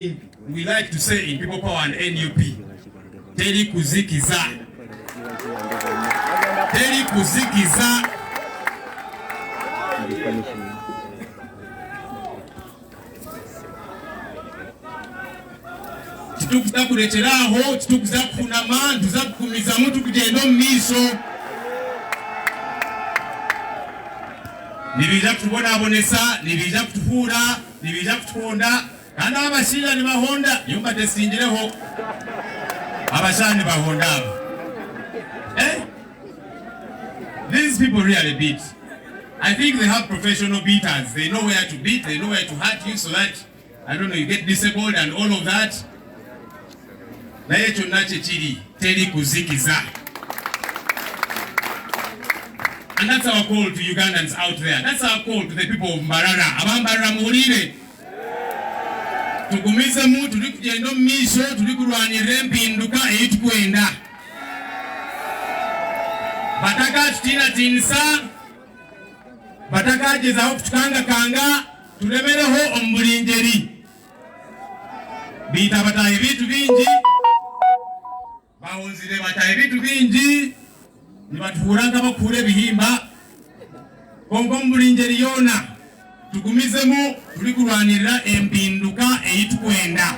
We like to say in People Power and NUP, Teri kuzikiza. Teri kuzikiza. Tutukuza kuleteraho, tutukuza kunama, tuza kukumiza mtu kugenda miso. Nibija kutubona abonesa, nibija kutuhura, nibija kutuhonda. Kandi abashinja ni bahonda yumba tesingireho abashani bahonda. These people really beat. I think they have professional beaters. They know where to beat, they know where to hurt you so that, I don't know, you get disabled and all of that. Na yecho nache chiri teri kuzikiza. And that's our call to Ugandans out there. That's our call to the people of Mbarara. Mbarara muhurire. Tukumize mu tuli kugenda misho tuli kurwanira empinduka eyitukwenda. Bataka tutina tinsa. Bataka gezaho kutukanga kanga tulemereho omubulinjeri. Bita bataye bitu bingi. Bahonzire bataye bitu bingi. Nibatuhuranga bakure bihimba. Kongo omubulinjeri yona. Tukumizemu tuli kurwanira empinduka eyitukwenda.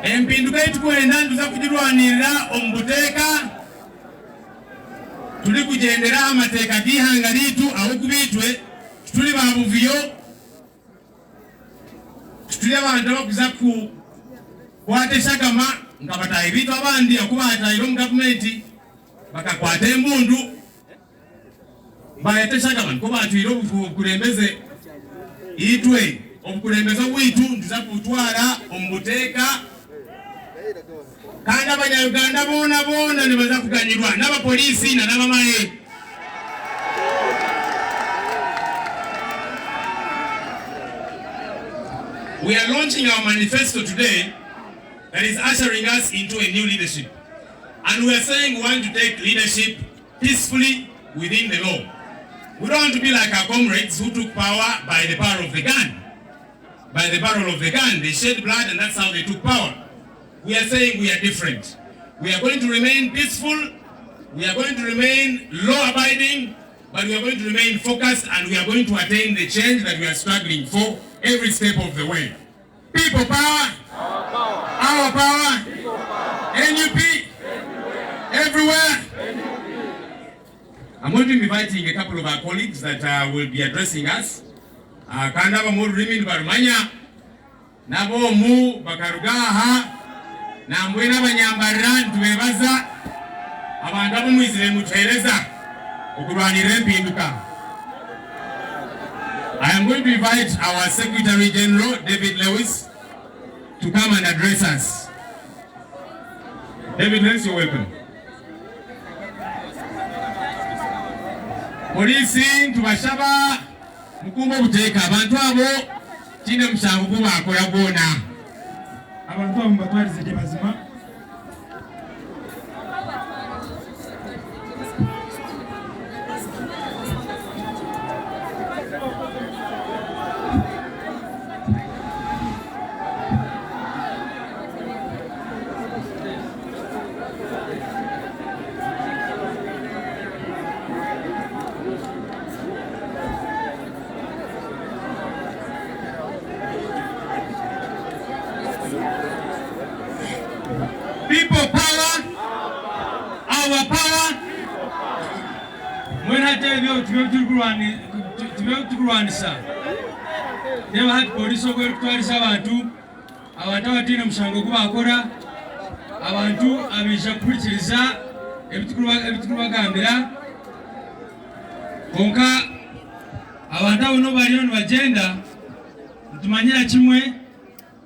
Empinduka eyitukwenda ntuza kugirwanirira omubuteeka. Tuli kugendera amateeka g'ihanga liitu aho kubitwe tuli babuviyo. Tuli abantu abakuza kukwata eshagama nga bataye bitu abandi akuba atayire omu gavumenti bakakwata embundu. Bayateshaga ko batwira obukulembeze itwe obukulembeze bwitu ntuza kutwara omubuteeka kandi abanyayuganda bona nibaza kuganyirwa n'abapolisi na n'abamaye. We are launching our manifesto today that is ushering us into a new leadership, and we are saying we want to take leadership peacefully within the law. We don't want to be like our comrades who took power by the power of the gun. By the barrel of the gun, they shed blood and that's how they took power. We are saying we are different. We are going to remain peaceful, we are going to remain law-abiding, but we are going to remain focused and we are going to attain the change that we are struggling for every step of the way. People power, our power, NUP, everywhere. I'm going to be inviting a couple of our colleagues that will be addressing us. Kandaba mu rurimi barumanya nabo mu bakarugaha nambwe n'abanyambarira ntubebaza abantu abumwizire mutereza okurwanira empinduka. I am going to invite our Secretary General David Lewis to come and address us. David Lewis, you're welcome. Polisi tubashaba mukumba buteeka abantu abo kine mushango kuba akola gona abantu abo mbatwalize gye bazima. People power, our power. When I tell you to run, sir, never had police over to Savantu. Our Tawatina Mshango Akora, Avantu, Amisha Puriza, Epitua Gambira, Konka, Avanta, nobody on agenda, to Manila Chimwe.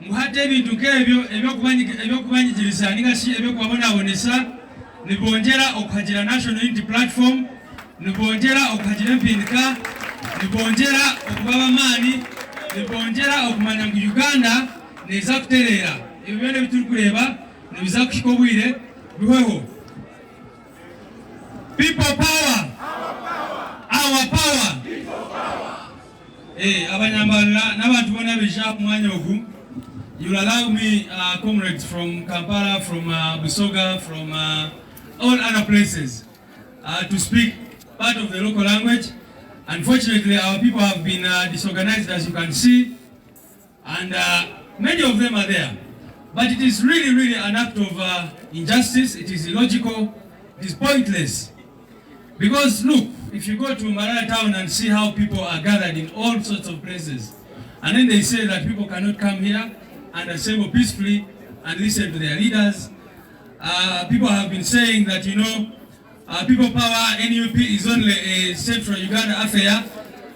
Muhate bintu kebyo ebyokubanyigiriza ningashi ebyokubabona bonesa nibongera okuhagira national unity platform nibongera okuhagira empinduka nibongera okubaba mani nibongera okumanya ngu Uganda neza kuterera ebyo byone bituri kureba nibiza kushika obwire biweho. People power, our power. Abanyambarara n'abantu bonna beja ku mwanya ogu. You will allow me, comrades from Kampala, from Busoga, from all other places, to speak part of the local language. Unfortunately, our people have been disorganized, as you can see, and many of them are there. But it is really, really an act of injustice. It is illogical. It is pointless. Because look, if you go to Mbarara town and see how people are gathered in all sorts of places, and then they say that people cannot come here and assemble peacefully and listen to their leaders. People have been saying that, you know, people power NUP is only a central Uganda affair,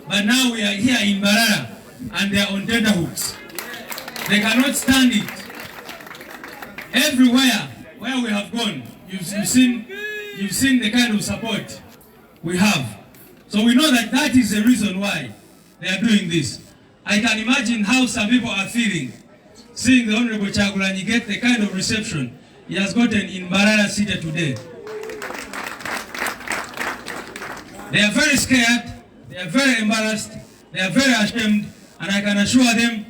but now we are here in Mbarara and they are on tenterhooks. They cannot stand it. Everywhere where we have gone, you've seen the kind of support we have. So we know that that is the reason why they are doing this. I can imagine how some people are feeling seeing the Honorable Kyagulanyi get the kind of reception he has gotten in Mbarara City today. They are very scared, they are very embarrassed, they are very ashamed, and I can assure them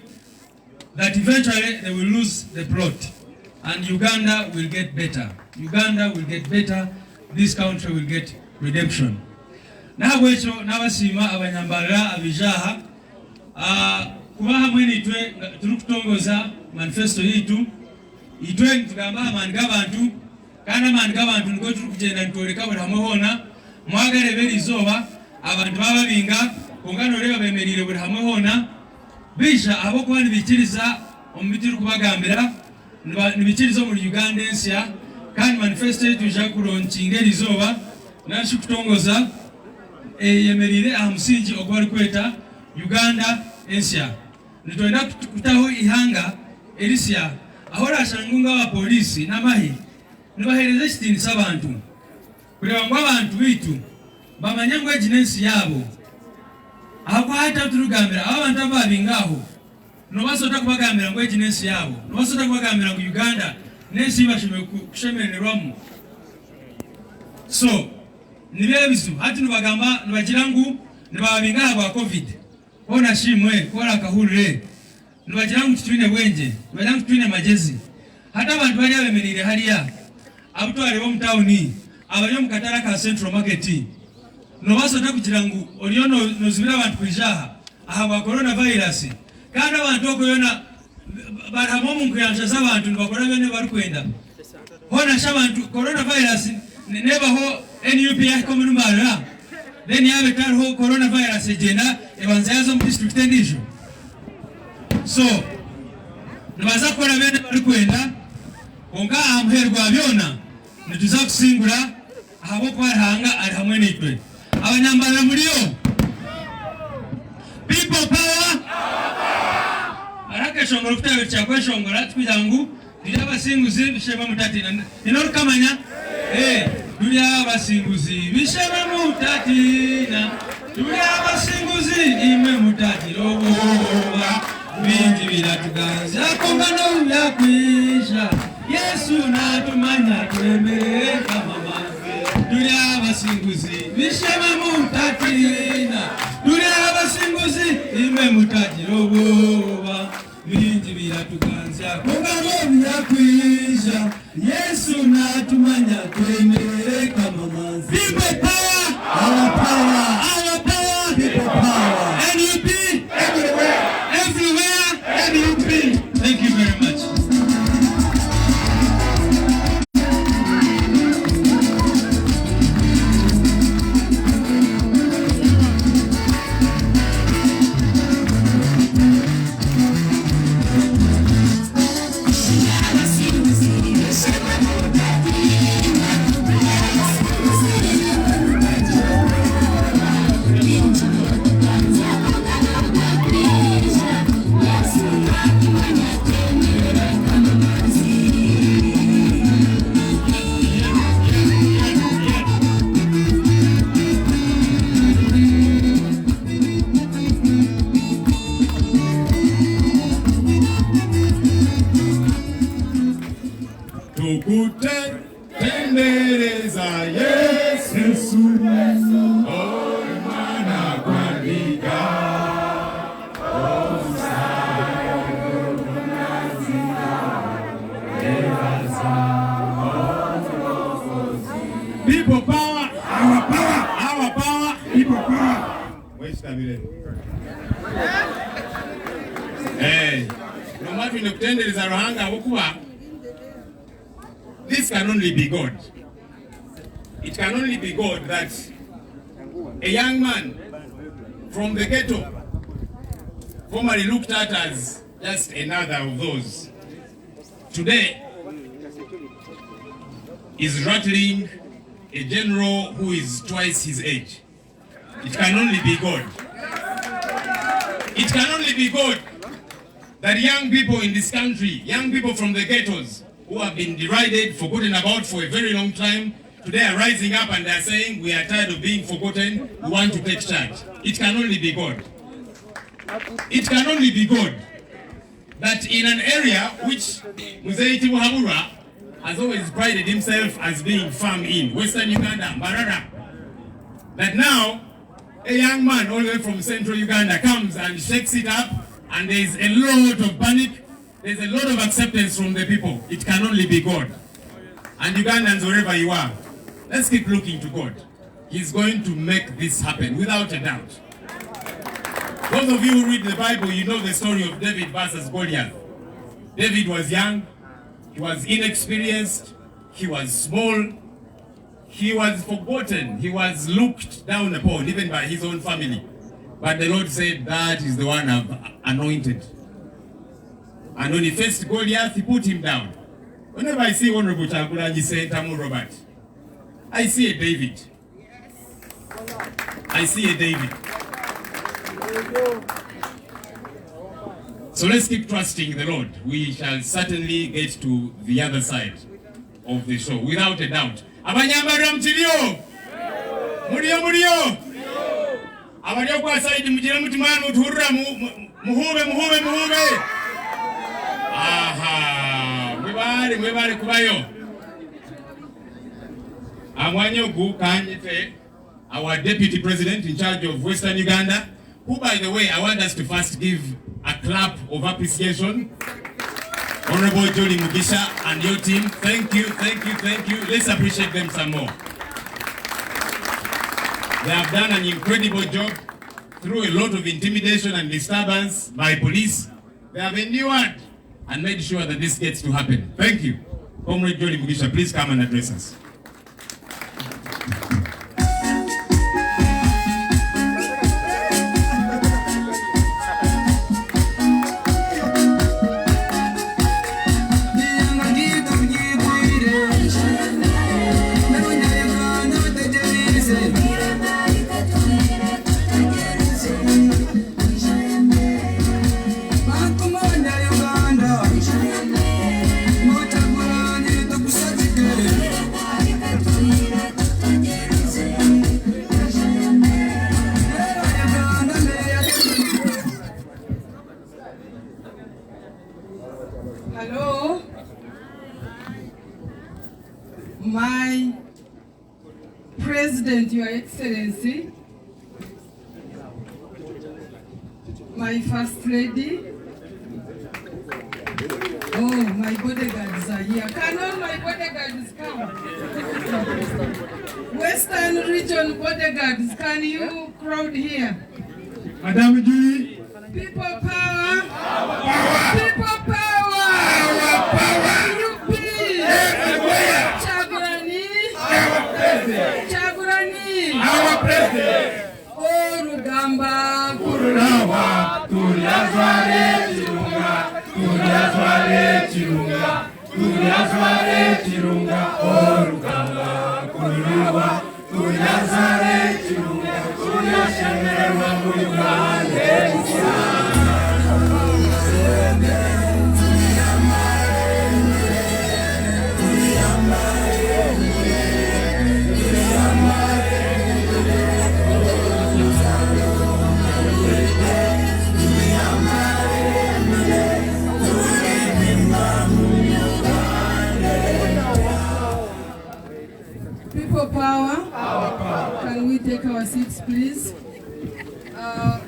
that eventually they will lose the plot and Uganda will get better. Uganda will get better, this country will get redemption. Nabwecho nabasima abanyambarara abijaha kubaha mwene itwe turukutongoza manifesto yitu itwe tugamba amani g'abantu kandi amani g'abantu niko turukugenda nitoleka buli hamwe hona mwagale beri izoba abantu bababinga kungano leba bemerire buli hamwe hona bisha abo kuba nibikiriza omubitiru kubagambira nibikiriza mu Uganda ensya kandi manifesto yitu ija kulonkinga erizoba nashi kutongoza yemerire amusingi ogwali kweta Uganda ensya nitwenda kutaho ihanga elisya ahora ashangunga wa polisi namahi nibahereza kitinisa abantu kureba ngo abantu bitu bamanyangwa jinensi yabo ahako hata turugambira abantu ababingaho no basota kubagambira ngo jinensi yabo no basota kubagambira ngo Uganda nensi bashime kushemererwamu. So nibebizu hati nibagamba nibagirangu nibabingaho ba covid ona shimwe kora kahurire nibagirangu kitwine bwenje nibagirangu kitwine majezi hata abantu bali abemerire haliya abutwale bo mtawuni abanyo mukatara ka central market no basota kugirangu oliono nozibira abantu kwijaha aha coronavirus kandi abantu okoyona baramo mu kuyanja z'abantu nibakora bene bari kwenda hona shabantu coronavirus nebaho NUP yakomu Mbarara then yabe tarho coronavirus egenda ebanza yazo mu district endisho. So nibaza kora bene bari kwenda onga amherwa byona nituza kusingura ahabo kwaranga ari hamwe nitwe abanyambarara muriyo people power arake shongoro kutabe cyakwe shongora twijangu ndya basinguzi bisheba mutati ino kamanya Tulia basinguzi bisheba mutatina tulia basinguzi ime mutatiroba bingi biratuganza kongano yakwisha Yesu natumanya twemere kama tulia basinguzi bisheba mutatina tulia basinguzi ime mutatiroba bingi biratuganza kongano yakwisha Yesu natumanya twemere kama manzi. People power, our power, people power. NUP, everywhere, NUP. Thank you very much. Mwelabire. No matter in the kutendereza Ruhanga abokuba, this can only be God. It can only be God that a young man from the ghetto, formerly looked at as just another of those, today is rattling a general who is twice his age. It can only be God. It can only be God that young people in this country, young people from the ghettos who have been derided, forgotten about for a very long time, today are rising up and they are saying, we are tired of being forgotten, we want to take charge. It can only be God. It can only be God that in an area which Mzee Tibuhaburwa has always prided himself as being firm in, Western Uganda, Mbarara, that now a young man all the way from central Uganda comes and shakes it up, and there is a lot of panic, there's a lot of acceptance from the people. It can only be God. And Ugandans, wherever you are, let's keep looking to God. He's going to make this happen without a doubt. Those of you who read the Bible, you know the story of David versus Goliath. David was young, he was inexperienced, he was small, he was forgotten, he was looked down upon, even by his own family. But the Lord said, that is the one I've anointed. And when he faced Goliath, he put him down. Whenever I see Honorable Ssentamu Robert, I see a David. I see a David. So let's keep trusting the Lord. We shall certainly get to the other side of the show, without a doubt. Abanyambarira mchilio! Murio! Abalio kwa side mjira mutimanu utuhurra muhube! Aha! Mwebale kubayo. Amwanyogu Kanyite, our Deputy President in charge of Western Uganda, who, by the way, I want us to first give a clap of appreciation. Honorable Jolly Mugisha and your team, thank you. Let's appreciate them some more. They have done an incredible job through a lot of intimidation and disturbance by police. They have endured and made sure that this gets to happen. Thank you. Comrade Jolly Mugisha, please come and address us. Hello, my President, Your Excellency, my First Lady, oh, my bodyguards are here. Can all my bodyguards come? Western Region bodyguards, can you crowd here? Madam Julie. People power. People power. UP. Chagurani. Our President. Oh, Rugamba. Kurunawa. Tuliazwale chirunga. Oh, Rugamba. Kurunawa. Tuliazwale chirunga. Tuliashemewa Uganda. People power. Can we take our seats, please?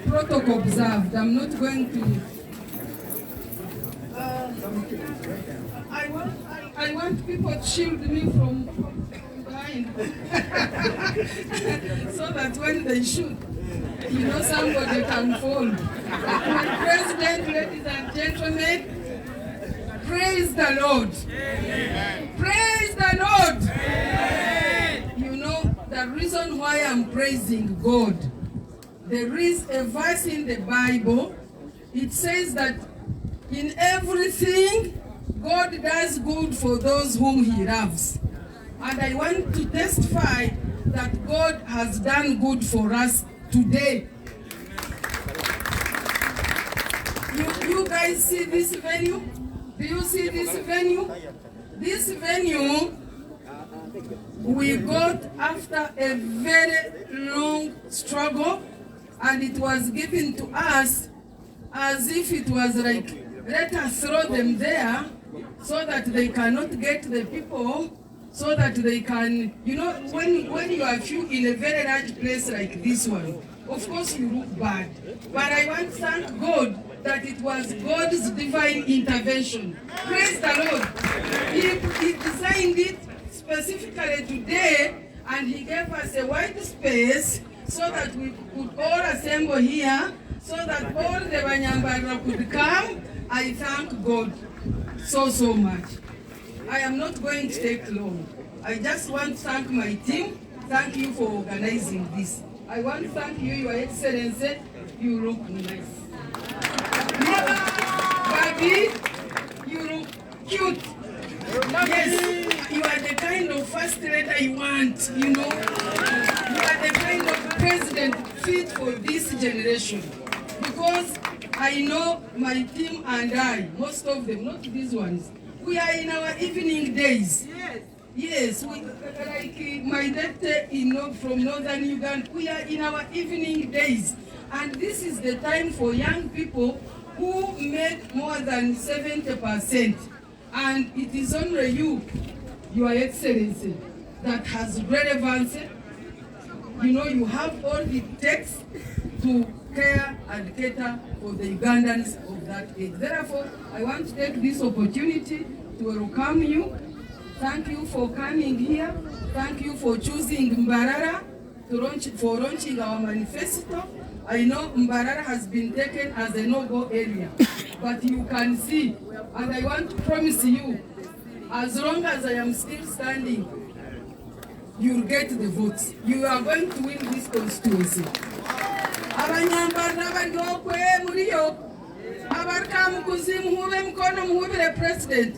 Protocol observed. I'm not going to. I want people to shield me from behind, so that when they shoot, You know, somebody can fall. My President, ladies and gentlemen, praise the Lord. Praise the Lord. You know, the reason why I'm praising God, there is a verse in the Bible. It says that in everything, God does good for those whom He loves. And I want to testify that God has done good for us today. You guys see this venue? Do you see this venue? This venue we got after a very long struggle, and it was given to us as if it was like, let us throw them there so that they cannot get the people, so that they can, you know, when you are few in a very large place like this one, of course you look bad. But I want to thank God that it was God's divine intervention. Praise the Lord. He designed it specifically today, and He gave us a wide space so that we could all assemble here, so that all the Mbarara could come. I thank God so much. I am not going to take long. I just want to thank my team. Thank you for organizing this. I want to thank you, Your Excellency. You look nice. Bobi, you look cute. Yes, you are the kind of first lady I want, you know. You are the kind of president fit for this generation. Because I know my team and I, most of them, not these ones, we are in our evening days. Yes, we, like my dad from northern Uganda, we are in our evening days. And this is the time for young people who make more than 70%. And it is only you, Your Excellency, that has relevance. You know, you have all it takes to care and cater for the Ugandans of that age. Therefore, I want to take this opportunity to welcome you. Thank you for coming here. Thank you for choosing Mbarara for launching our manifesto. I know Mbarara has been taken as a no-go area, but you can see, and I want to promise you, as long as I am still standing, you'll get the votes. You are going to win this constituency. Abanyambarara bali okwe muriyo abarka mukuzimu muhube mkono muhubire president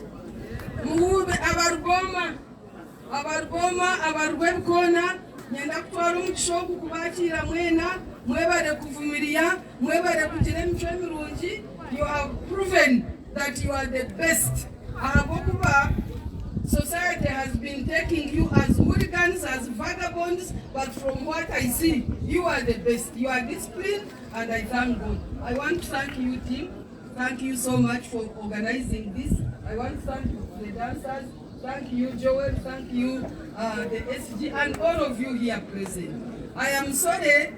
muhube abargoma abarwebkona nyenda kutwara umugisho kubakira mwena mwebare kuvumiria mwebare kugira imico mirungi. You have proven that you are the best. Ahabokuba society has been taking you as hooligans, as vagabonds, but from what I see, you are the best. You are disciplined, and I thank God. I want to thank you, team. Thank you so much for organizing this. I want to thank the dancers. Thank you, Joel. Thank you, the SG, and all of you here present. I am sorry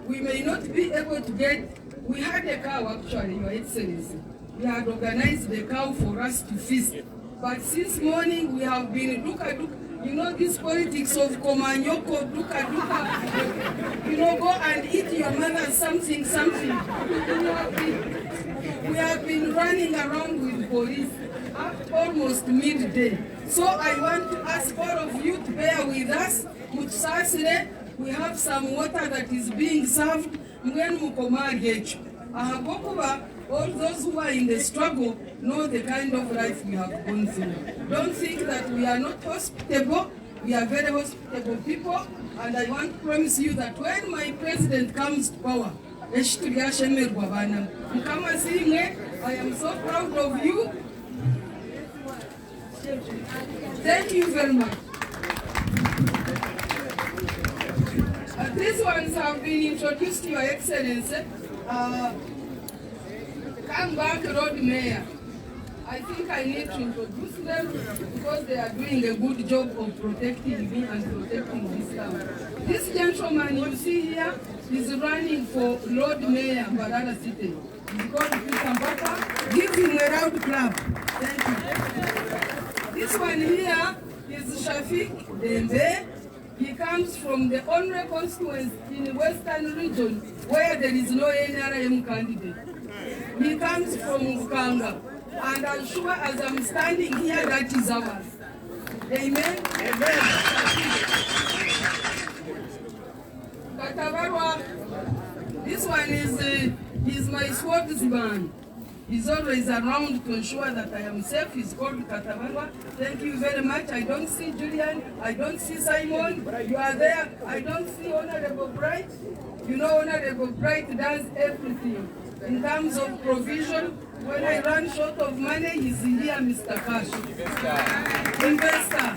we may not be able to get. We had a cow actually, Your Excellency. We had organized the cow for us to feast. But since morning we have been you know this politics of komanyoko, you know, go and eat your mother something. We have been running around with police up almost midday. So I want to ask all of you to bear with us. We have some water that is being served. All those who are in the struggle know the kind of life we have gone through. Don't think that we are not hospitable. We are very hospitable people. And I want to promise you that when my president comes to power, I am so proud of you. Thank you very much. These ones have been introduced to Your Excellency. Come back, Road Mayor. I think I need to introduce them because they are doing a good job of protecting me and protecting this town. This gentleman you see here is running for Lord Mayor Mbarara City. He's called Ssentamu. Give him a round clap. Thank you. This one here is Shafik Dembe. He comes from the only constituency in the Western region where there is no NRM candidate. He comes from Uganda, and I'm sure as I'm standing here, that is ours. Amen? Amen. Katabarwa, this one is my spokesman. He's always around to ensure that I am safe. He's called Katabarwa. Thank you very much. I don't see Julian. I don't see Simon. You are there. I don't see Honorable Bright. You know Honorable Bright does everything. In terms of provision, when I run short of money, he's here, Mr. Cash. Investor.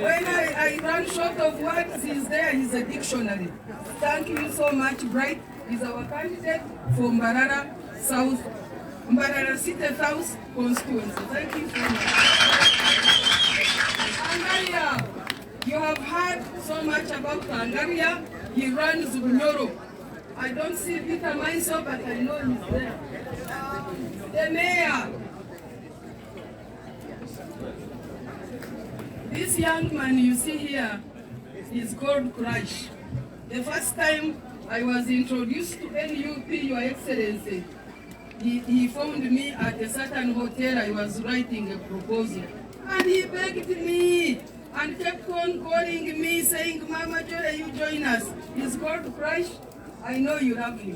When I run short of words, he's there. He's a dictionary. Thank you so much, Bright. He's our candidate for Mbarara South. Mbarara City South constituency. Thank you so much. Angaria, you have heard so much about Angaria. He runs Bunyoro. I don't see Peter myself, but I know he's there. The mayor. This young man you see here is called Crash. The first time I was introduced to NUP, Your Excellency, he found me at a certain hotel. I was writing a proposal. And he begged me and kept on calling me, saying, Mama Joy, you join us. He's called Crash. I know you love him.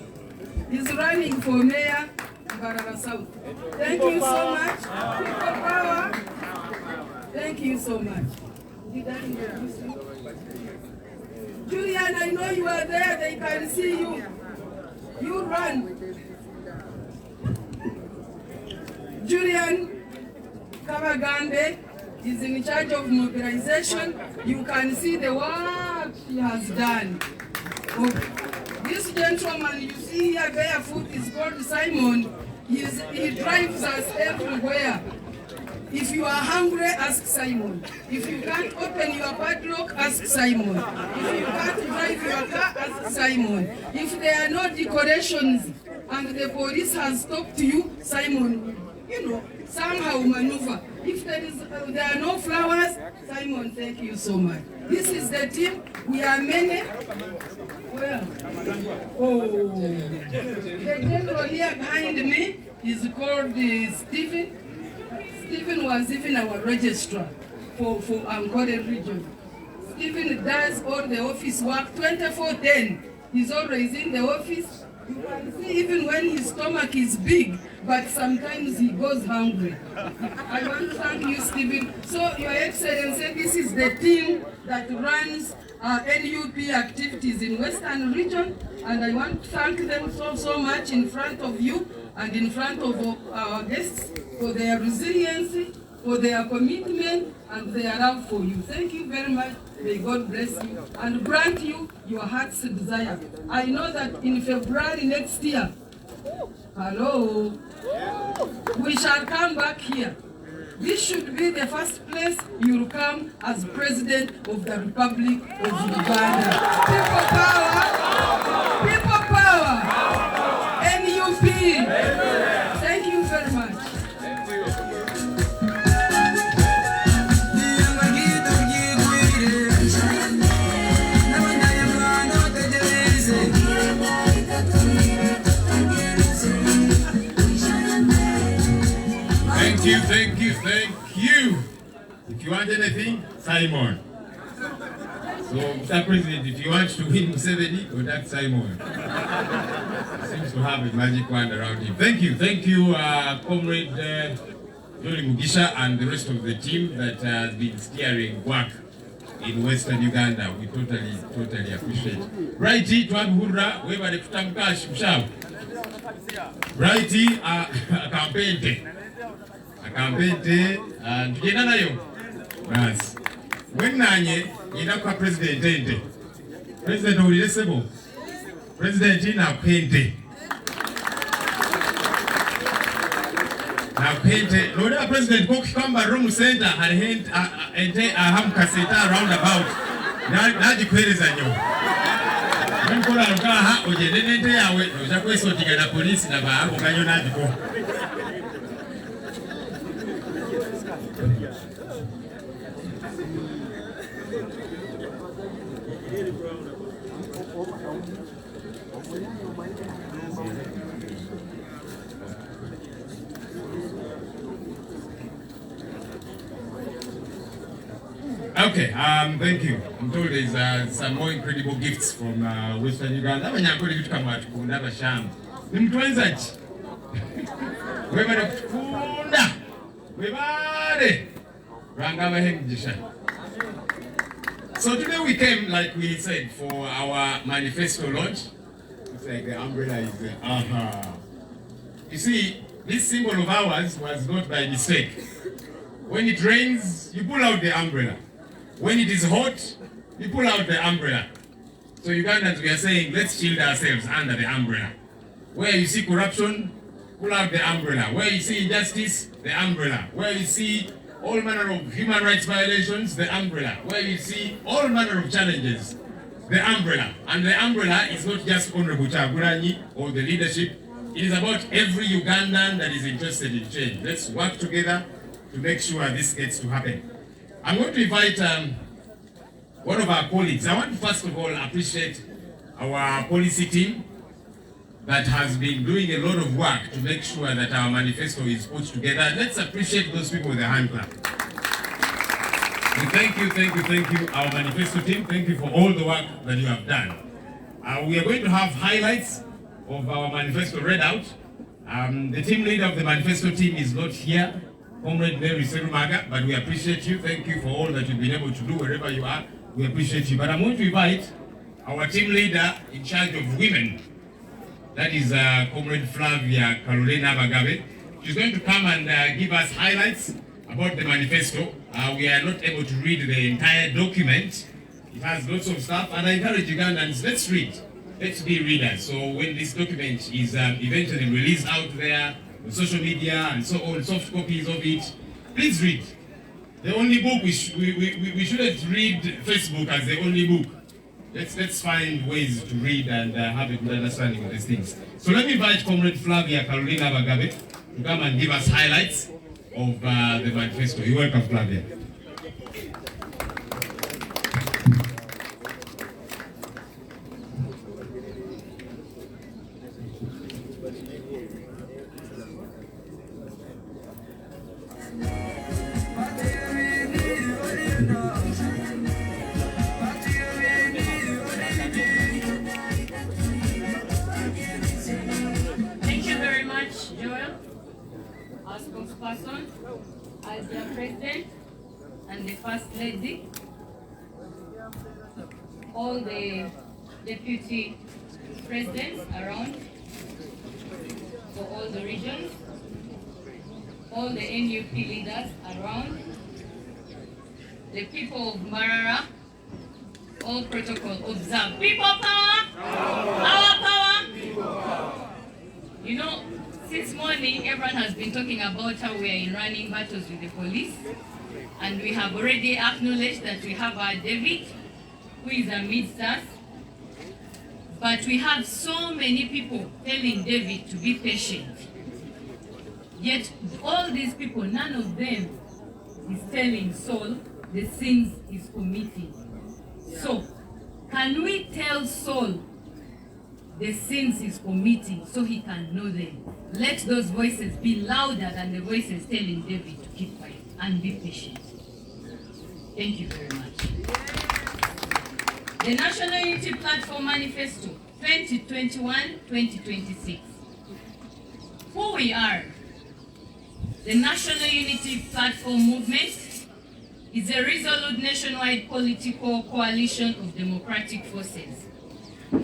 He's running for mayor, Mbarara South. Thank you so much. People power. Thank you so much. Did I introduce you? Julian, I know you are there. They can see you. You run. Julian Kabagande is in charge of mobilization. You can see the work he has done. Okay. This gentleman you see here barefoot is called Simon. He drives us everywhere. If you are hungry, ask Simon. If you can't open your padlock, ask Simon. If you can't drive your car, ask Simon. If there are no decorations and the police has stopped you, Simon, somehow maneuver. If there are no flowers, Simon, thank you so much. This is the team. We are many. Well, the general here behind me is called Stephen. Stephen was even our registrar for Ankole region. Stephen does all the office work 24/10. He's always in the office. You can see even when his stomach is big, but sometimes he goes hungry. I want to thank you, Stephen. So, Your Excellency, this is the team that runs NUP activities in Western region, and I want to thank them so much in front of you and in front of our guests for their resiliency, for their commitment, and their love for you. Thank you very much. May God bless you and grant you your heart's desire. I know that in February next year, we shall come back here. This should be the first place you will come as President of the Republic of Uganda. People power! People power! NUP! Thank you very much. Thank you. If you want anything, Simon. So, Mr. President, if you want to win Museveni, contact Simon. Seems to have a magic wand around him. Thank you, Comrade Johnny Mugisha and the rest of the team that has been steering work in Western Uganda. We totally appreciate it. Righty, Twabhura, we were the Futamkash, Mshab. Righty, Akampente, tugenda nayo. Basi. Wennanye yina kwa president ende. President ulilesebo. President na pente. Na pente. Loda president kwa kikamba room center hari ente ahamka seta roundabout. Najikweleza nyo. Nkola lukaha ojende ente yawe ojakwesotiga na polisi na baabo kanyo najiko. Okay, thank you. I'm told there's some more incredible gifts from Western Uganda. Abanyakoli vitu kama tukunda bashamba. Nimtwenzaji. Webale kutukunda. Webale. Rangaba hemjisha. So today we came, like we said, for our manifesto launch. It's like the umbrella is there. You see, this symbol of ours was not by mistake. When it rains, you pull out the umbrella. When it is hot, you pull out the umbrella. So Ugandans, we are saying, let's shield ourselves under the umbrella. Where you see corruption, pull out the umbrella. Where you see injustice, the umbrella. Where you see all manner of human rights violations, the umbrella. Where you see all manner of challenges, the umbrella. And the umbrella is not just Honorable Chagulanyi or the leadership. It is about every Ugandan that is interested in change. Let's work together to make sure this gets to happen. I'm going to invite one of our colleagues. I want to first of all appreciate our policy team that has been doing a lot of work to make sure that our manifesto is put together. Let's appreciate those people with a hand clap. And thank you, our manifesto team. Thank you for all the work that you have done. We are going to have highlights of our manifesto read out. The team leader of the manifesto team is not here, Comrade Mary Serumaga, but we appreciate you. Thank you for all that you've been able to do wherever you are. We appreciate you. But I'm going to invite our team leader in charge of women. That is Comrade Flavia Carolina Bagabe. She's going to come and give us highlights about the manifesto. We are not able to read the entire document. It has lots of stuff, and I encourage Ugandans, let's read. Let's be readers. So when this document is eventually released out there, on social media and so on, soft copies of it, please read. The only book, we shouldn't read Facebook as the only book. Let's find ways to read and have a good understanding of these things. So let me invite Comrade Flavia Carolina Bagabe to come and give us highlights of the manifesto. You're welcome, Flavia. Spokesperson, as their president and the first lady, all the deputy presidents around for all the regions, all the NUP leaders around, the people of Mbarara, all protocol observed. People power! Our power! People power! You know, since morning, everyone has been talking about how we are in running battles with the police. And we have already acknowledged that we have our David, who is amidst us. But we have so many people telling David to be patient. Yet all these people, none of them is telling Saul the sins he's committing. So, can we tell Saul the sins he's committing so he can know them? Let those voices be louder than the voices telling David to keep quiet and be patient. Thank you very much. The National Unity Platform Manifesto 2021-2026. Who we are. The National Unity Platform Movement is a resolute nationwide political coalition of democratic forces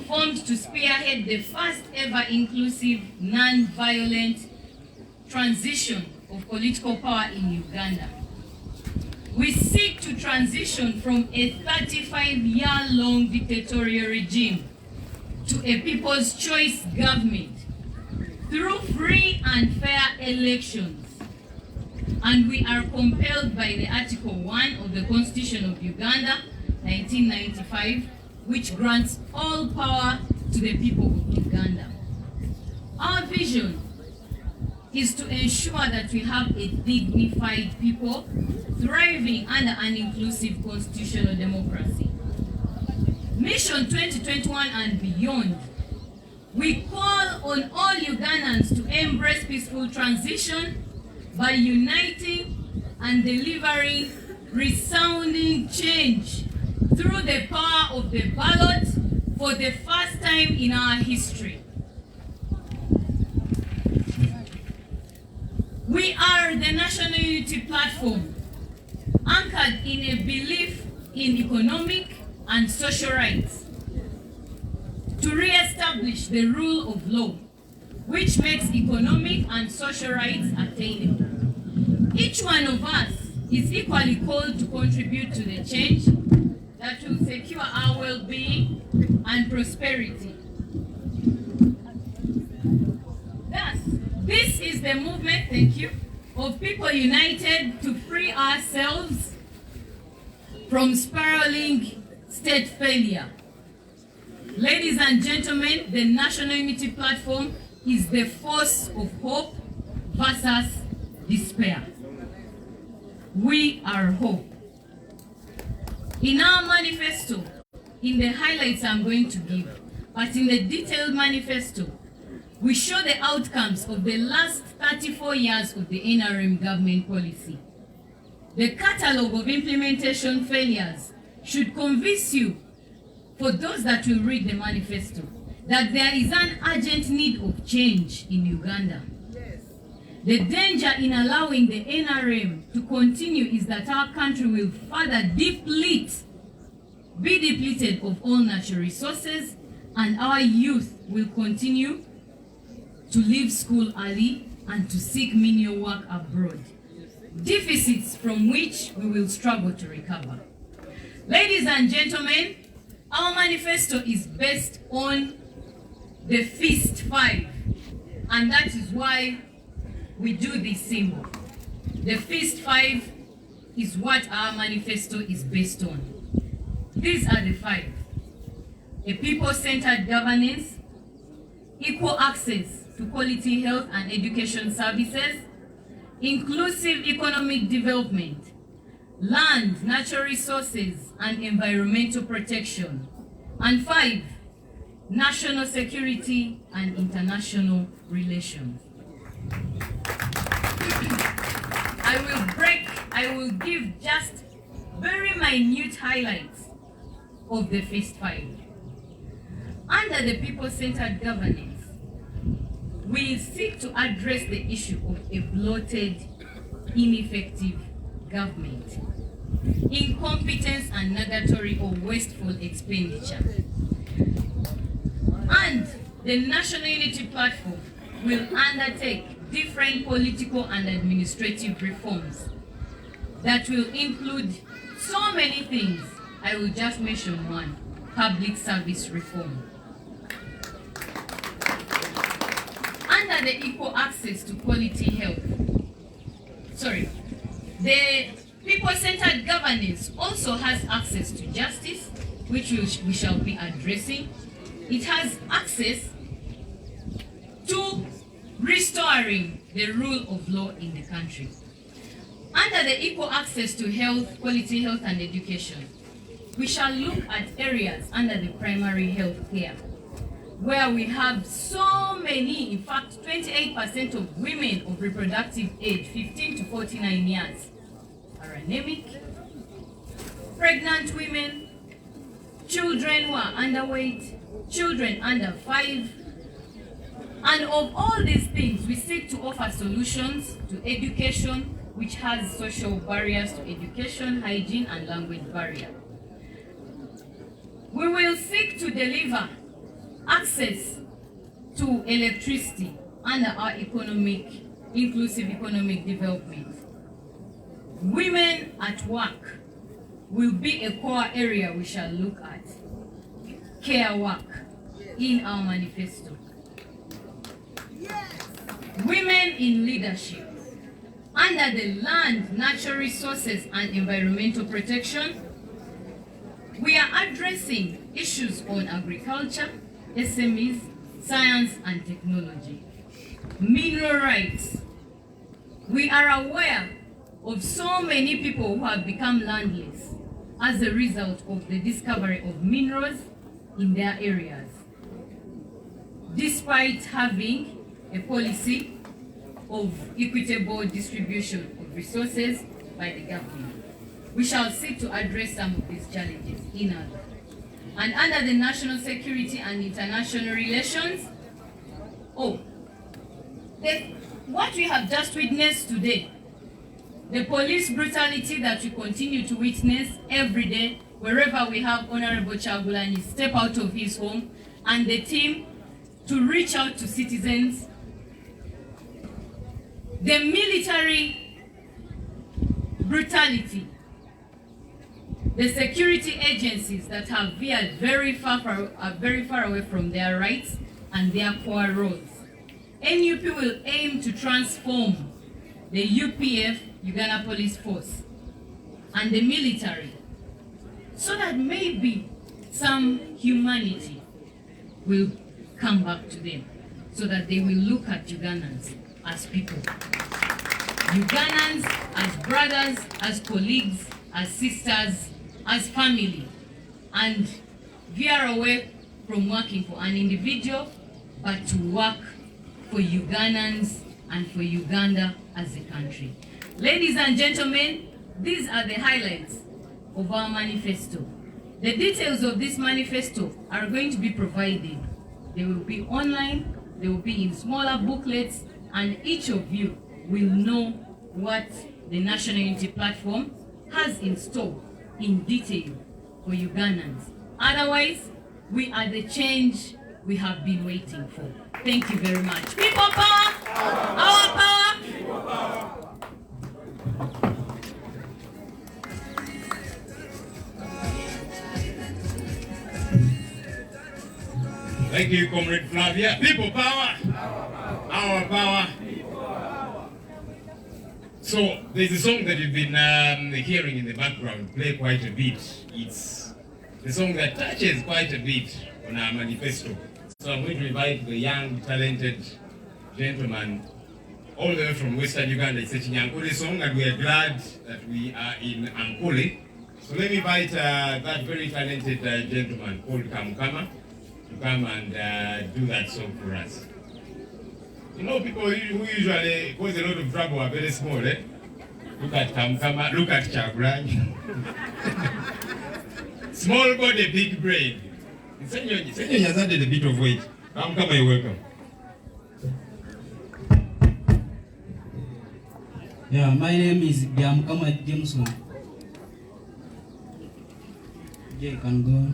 formed to spearhead the first ever inclusive, non-violent transition of political power in Uganda. We seek to transition from a 35-year-long dictatorial regime to a people's choice government through free and fair elections. And we are compelled by the Article 1 of the Constitution of Uganda, 1995, which grants all power to the people of Uganda. Our vision is to ensure that we have a dignified people thriving under an inclusive constitutional democracy. Mission 2021 and beyond, we call on all Ugandans to embrace peaceful transition by uniting and delivering resounding change through the power of the ballot for the first time in our history. We are the National Unity Platform, anchored in a belief in economic and social rights, to re-establish the rule of law, which makes economic and social rights attainable. Each one of us is equally called to contribute to the change that will secure our well-being and prosperity. Thus, this is the movement, thank you, of people united to free ourselves from spiraling state failure. Ladies and gentlemen, the National Unity Platform is the force of hope versus despair. We are hope. In our manifesto, in the highlights I'm going to give, but in the detailed manifesto, we show the outcomes of the last 34 years of the NRM government policy. The catalogue of implementation failures should convince you, for those that will read the manifesto, that there is an urgent need of change in Uganda. Yes. The danger in allowing the NRM to continue is that our country will further be depleted of all natural resources, and our youth will continue to leave school early and to seek menial work abroad. Deficits from which we will struggle to recover. Ladies and gentlemen, our manifesto is based on the Fist 5, and that is why we do this symbol. The Fist 5 is what our manifesto is based on. These are the 5. A people-centered governance, equal access to quality health and education services, inclusive economic development, land, natural resources, and environmental protection. And 5, national security and international relations. I will give just very minute highlights of the Fist 5. Under the people-centered governance, we seek to address the issue of a bloated, ineffective government, incompetence and nugatory or wasteful expenditure. And the National Unity Platform will undertake different political and administrative reforms that will include so many things. I will just mention one: public service reform. Under the equal access to quality health, the people-centered governance also has access to justice, which we shall be addressing. It has access to restoring the rule of law in the country. Under the equal access to health, quality health and education, we shall look at areas under the primary health care, where we have so many, in fact, 28% of women of reproductive age, 15 to 49 years, are anemic, pregnant women, children who are underweight, children under 5. And of all these things, we seek to offer solutions to education, which has social barriers to education, hygiene, and language barrier. We will seek to deliver access to electricity under our inclusive economic development. Women at work will be a core area we shall look at. Care work in our manifesto. Women in leadership. Under the land, natural resources and environmental protection, we are addressing issues on agriculture, SMEs, science and technology. Mineral rights. We are aware of so many people who have become landless as a result of the discovery of minerals in their areas. Despite having a policy of equitable distribution of resources by the government, we shall seek to address some of these challenges in order. And under the national security and international relations, what we have just witnessed today, the police brutality that we continue to witness every day, wherever we have Honorable Kyagulanyi step out of his home and the team to reach out to citizens, the military brutality, the security agencies that have veered very far away from their rights and their core roles. NUP will aim to transform the UPF, Uganda Police Force, and the military so that maybe some humanity will come back to them, so that they will look at Ugandans as people. Ugandans as brothers, as colleagues, as sisters, as family, and veer away from working for an individual, but to work for Ugandans and for Uganda as a country. Ladies and gentlemen, these are the highlights of our manifesto. The details of this manifesto are going to be provided. They will be online, they will be in smaller booklets, and each of you will know what the National Unity Platform has in store in detail for Ugandans. Otherwise, we are the change we have been waiting for. Thank you very much. People power! Our power! People power! Thank you, Comrade Flavia. People power! Our power! So, there's a song that you've been hearing in the background play quite a bit. It's the song that touches quite a bit on our manifesto. So I'm going to invite the young, talented gentleman all the way from Western Uganda. It's a Chinyankole song, and we are glad that we are in Ankole. So let me invite that very talented gentleman called Kamukama to come and do that song for us. You know, people who usually cause a lot of trouble are very small, eh? Look at Kamukama, look at Kyagulanyi. Small body, big brain. Senyo has added a bit of weight. Kamukama, you're welcome. Yeah, my name is Kamukama Jameson. Yeah, you can go.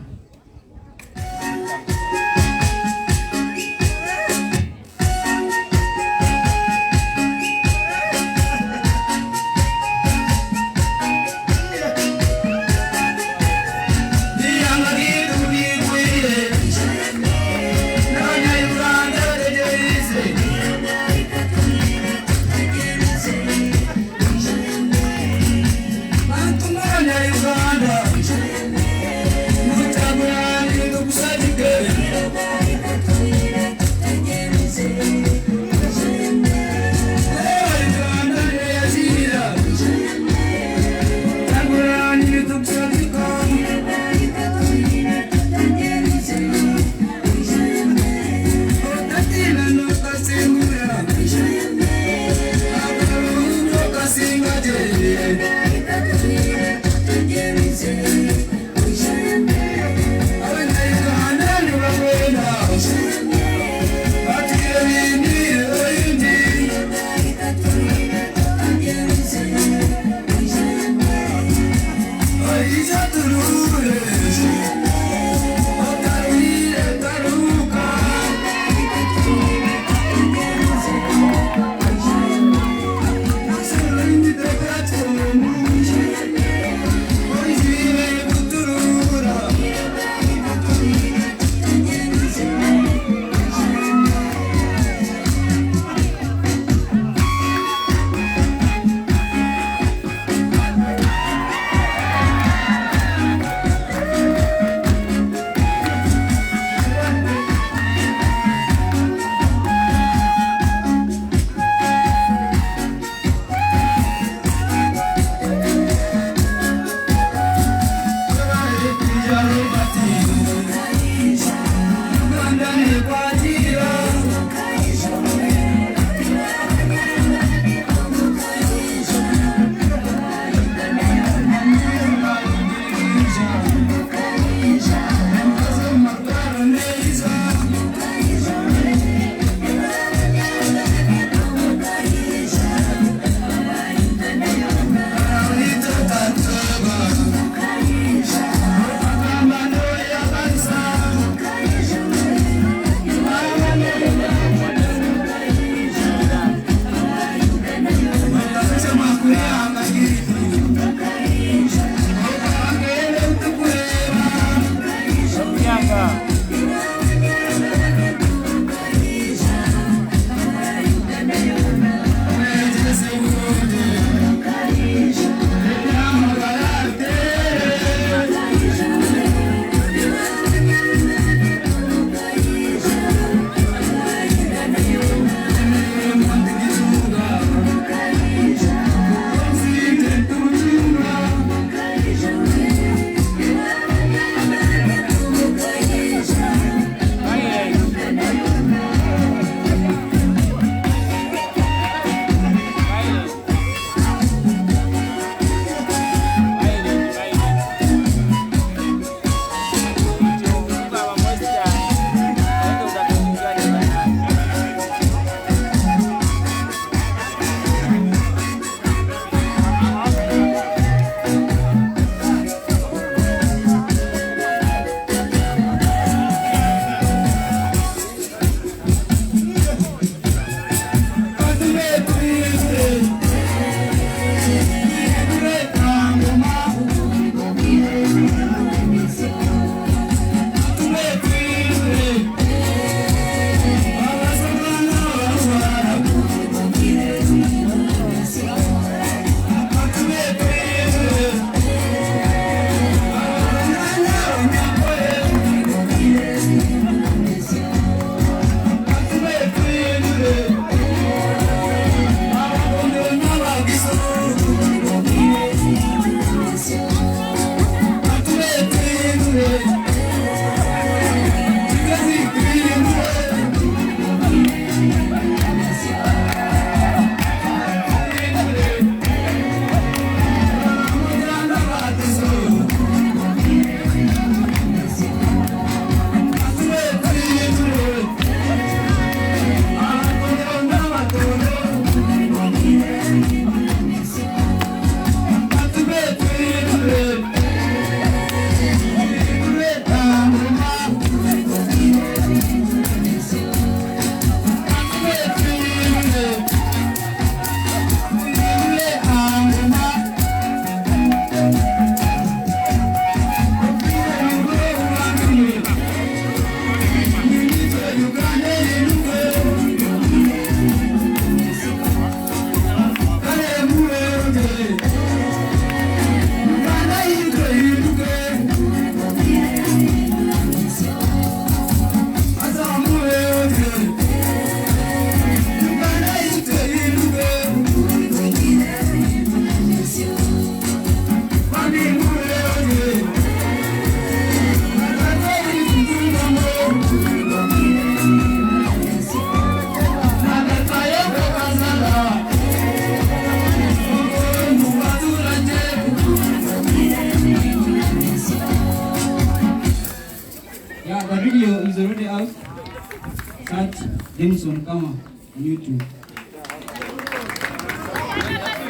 Jameson kama YouTube.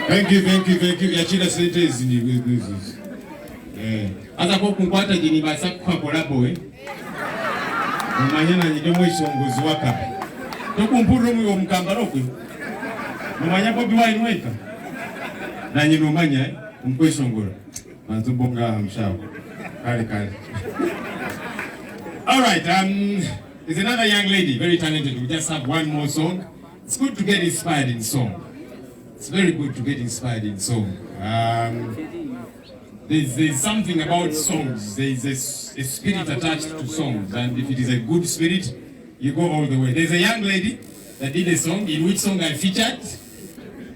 Thank you. Yachira sentence ni business. Hata kwa kumpata jini basa kwa kolabo Mumanya na nyidemo isongozi waka. Tokumpuro mwe omukambaro kwe. Mumanya Bobi wine weka. Na nyino manya mkwe isongora. Manzubonga mshao. Kale. All right, there's another young lady, very talented. We just have one more song. It's good to get inspired in song. It's very good to get inspired in song. There's something about songs. There's a spirit attached to songs, and if it is a good spirit, you go all the way. There's a young lady that did a song, in which song I featured.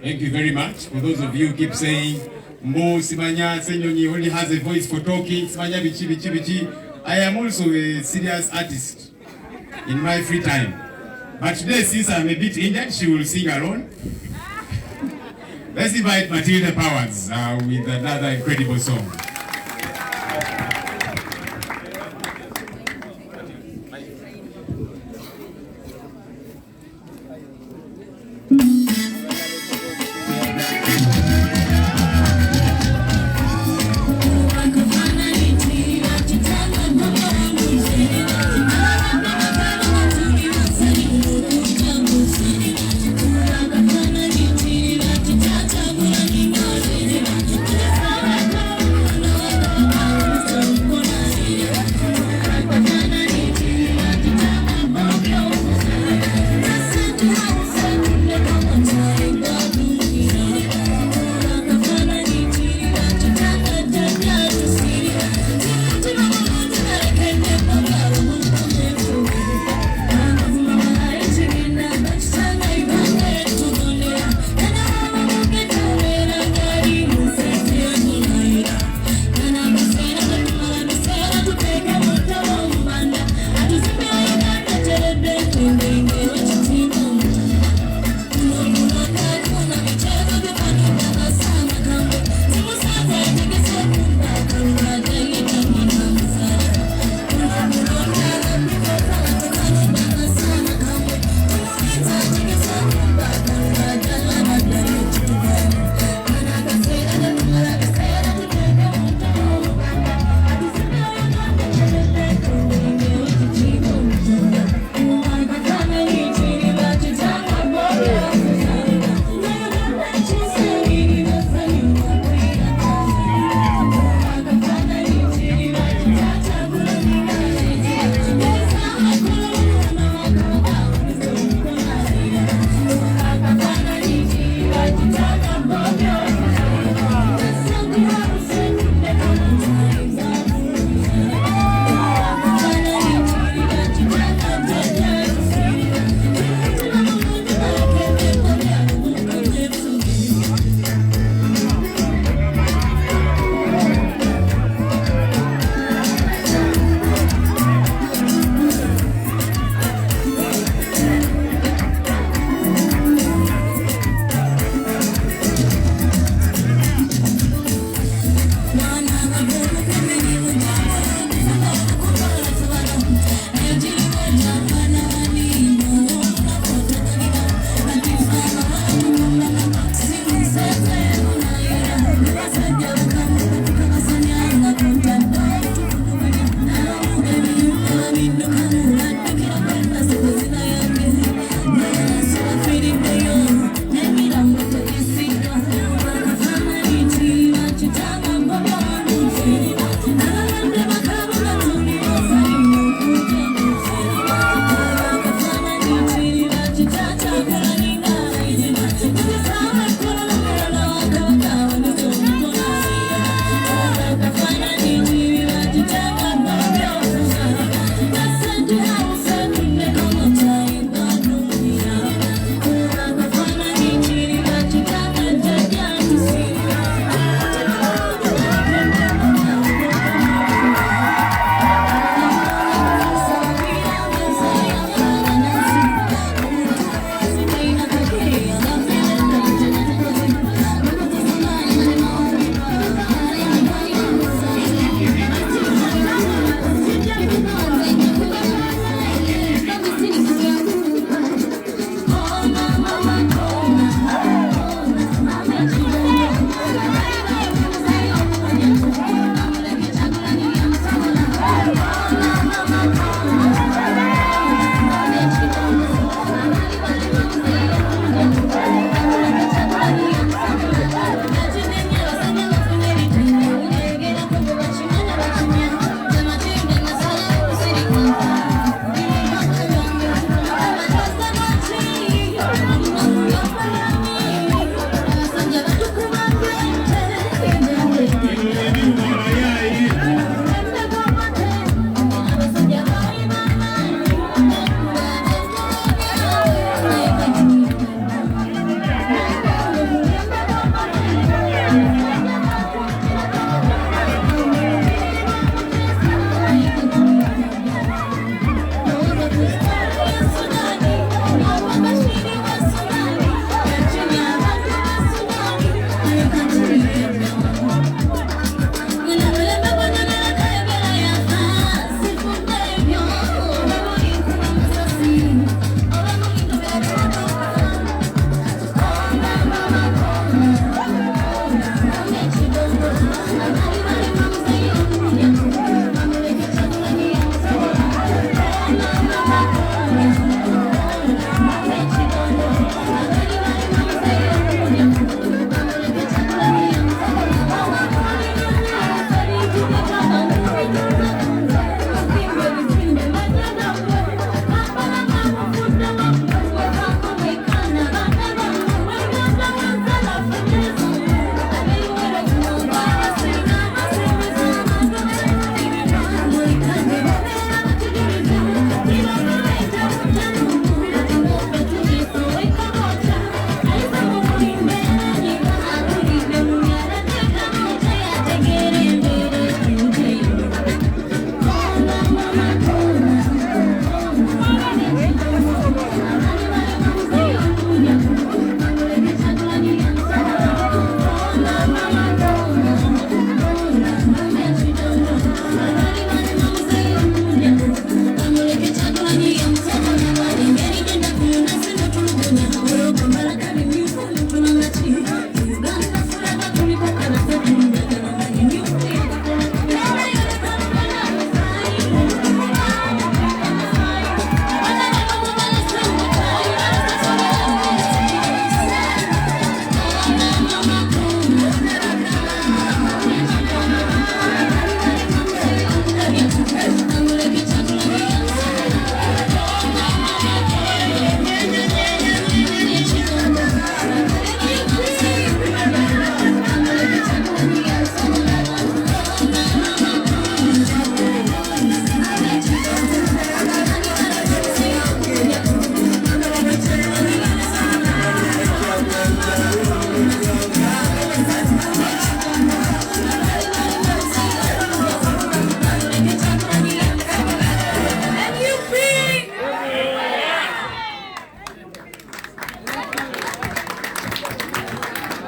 Thank you very much. For those of you who keep saying, Mbo Simanya Senyonyi only has a voice for talking, Simanya bichi. I am also a serious artist in my free time. But today, since I'm a bit injured, she will sing alone. Let's invite Matilda Powers with another incredible song. No.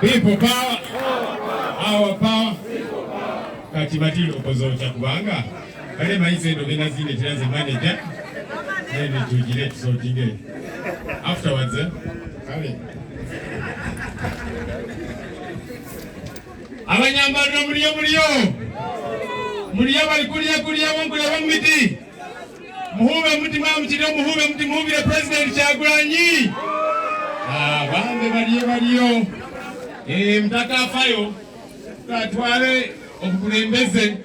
People power. Our power. Kati batilo opozo chakubanga. Kale maise ndo bena zine tiranze manager. Then tujile tusotinge. Afterwards, kale. Abanyambarira muriyo bali kulia wangula miti. Muhube muti mwamchiro muhube muti muhubire President Kyagulanyi. Bambe baliyo. Mtaka afayo katwale obukulembeze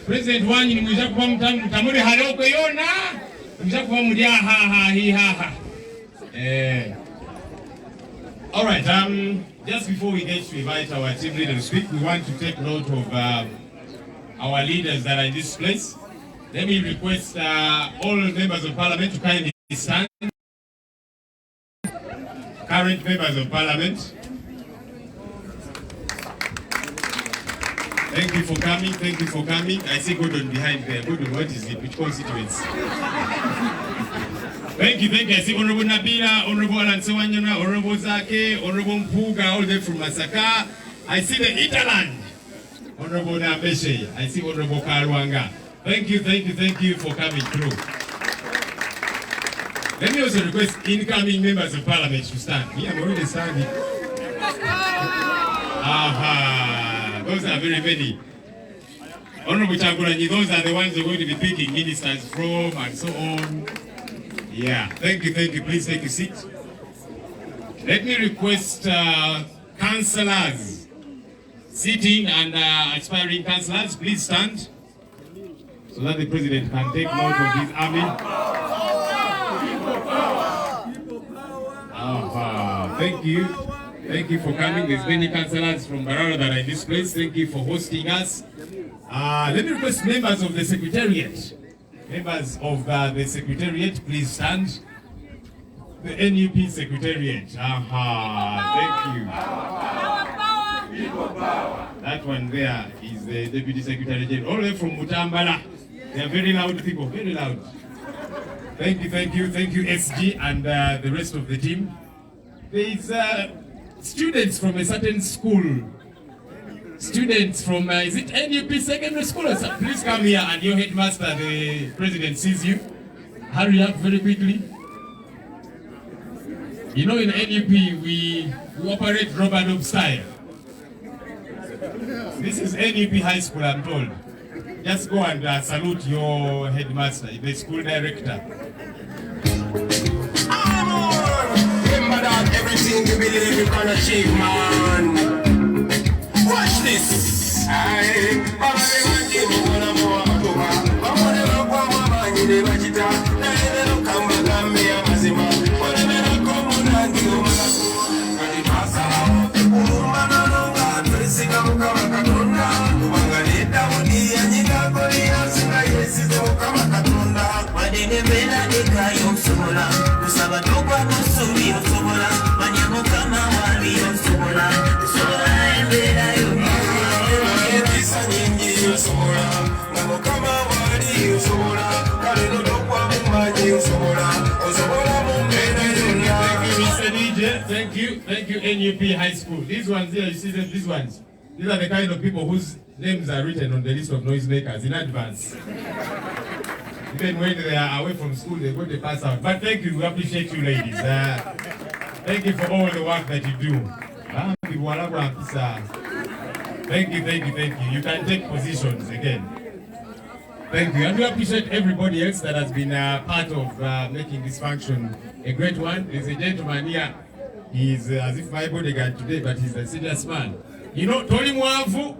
President wanyi ni mwisha kuwa mtamuri haloko yona mwisha kuwa mudi hihaha. Alright, just before we get to invite our team leader to speak, we want to take note of our leaders that are in this place. Let me request all members of parliament to kindly stand. Current members of parliament. Thank you for coming. I see Gordon behind there. Gordon, what is it? Which constituency? Thank you. I see Honorable Nabila, Honorable Alansewanyana, Honorable Zake, Honorable Mpuga, all the way from Masaka. I see the Italand, Honorable Nambeshe. I see Honorable Karwanga. Thank you for coming through. Let me also request incoming members of parliament to stand. Me, I'm already standing. Those are very many. Honorable Kyagulanyi, those are the ones we're going to be picking ministers from and so on. Yeah, thank you. Please take a seat. Let me request councillors sitting and aspiring councillors, please stand so that the president can take note of his army. Thank you for coming. There's many councillors from Mbarara that are in this place. Thank you for hosting us. Let me request members of the secretariat. Members of the secretariat, please stand. The NUP secretariat. Thank you. That one there is the Deputy Secretary General, all the way from Mutambala. They are very loud people, very loud. Thank you, SG and the rest of the team. There is students from a certain school. Students from, is it NUP secondary school or something? Please come here and your headmaster, the president sees you. Hurry up very quickly. You know in NUP we operate rubber dub style. This is NUP high school, I'm told. Just go and salute your headmaster, the school director. Remember that everything you believe you can achieve, man. Watch this. Thank you, NUP High School. These ones here, you see them, these ones. These are the kind of people whose names are written on the list of noisemakers in advance. Even when they are away from school, they're going to pass out. But thank you, we appreciate you ladies. Thank you for all the work that you do. Thank you. You can take positions again. Thank you. And we appreciate everybody else that has been part of making this function a great one. There's a gentleman here. He's as if my bodyguard today, but he's a serious man. You know, Toli Mwavu,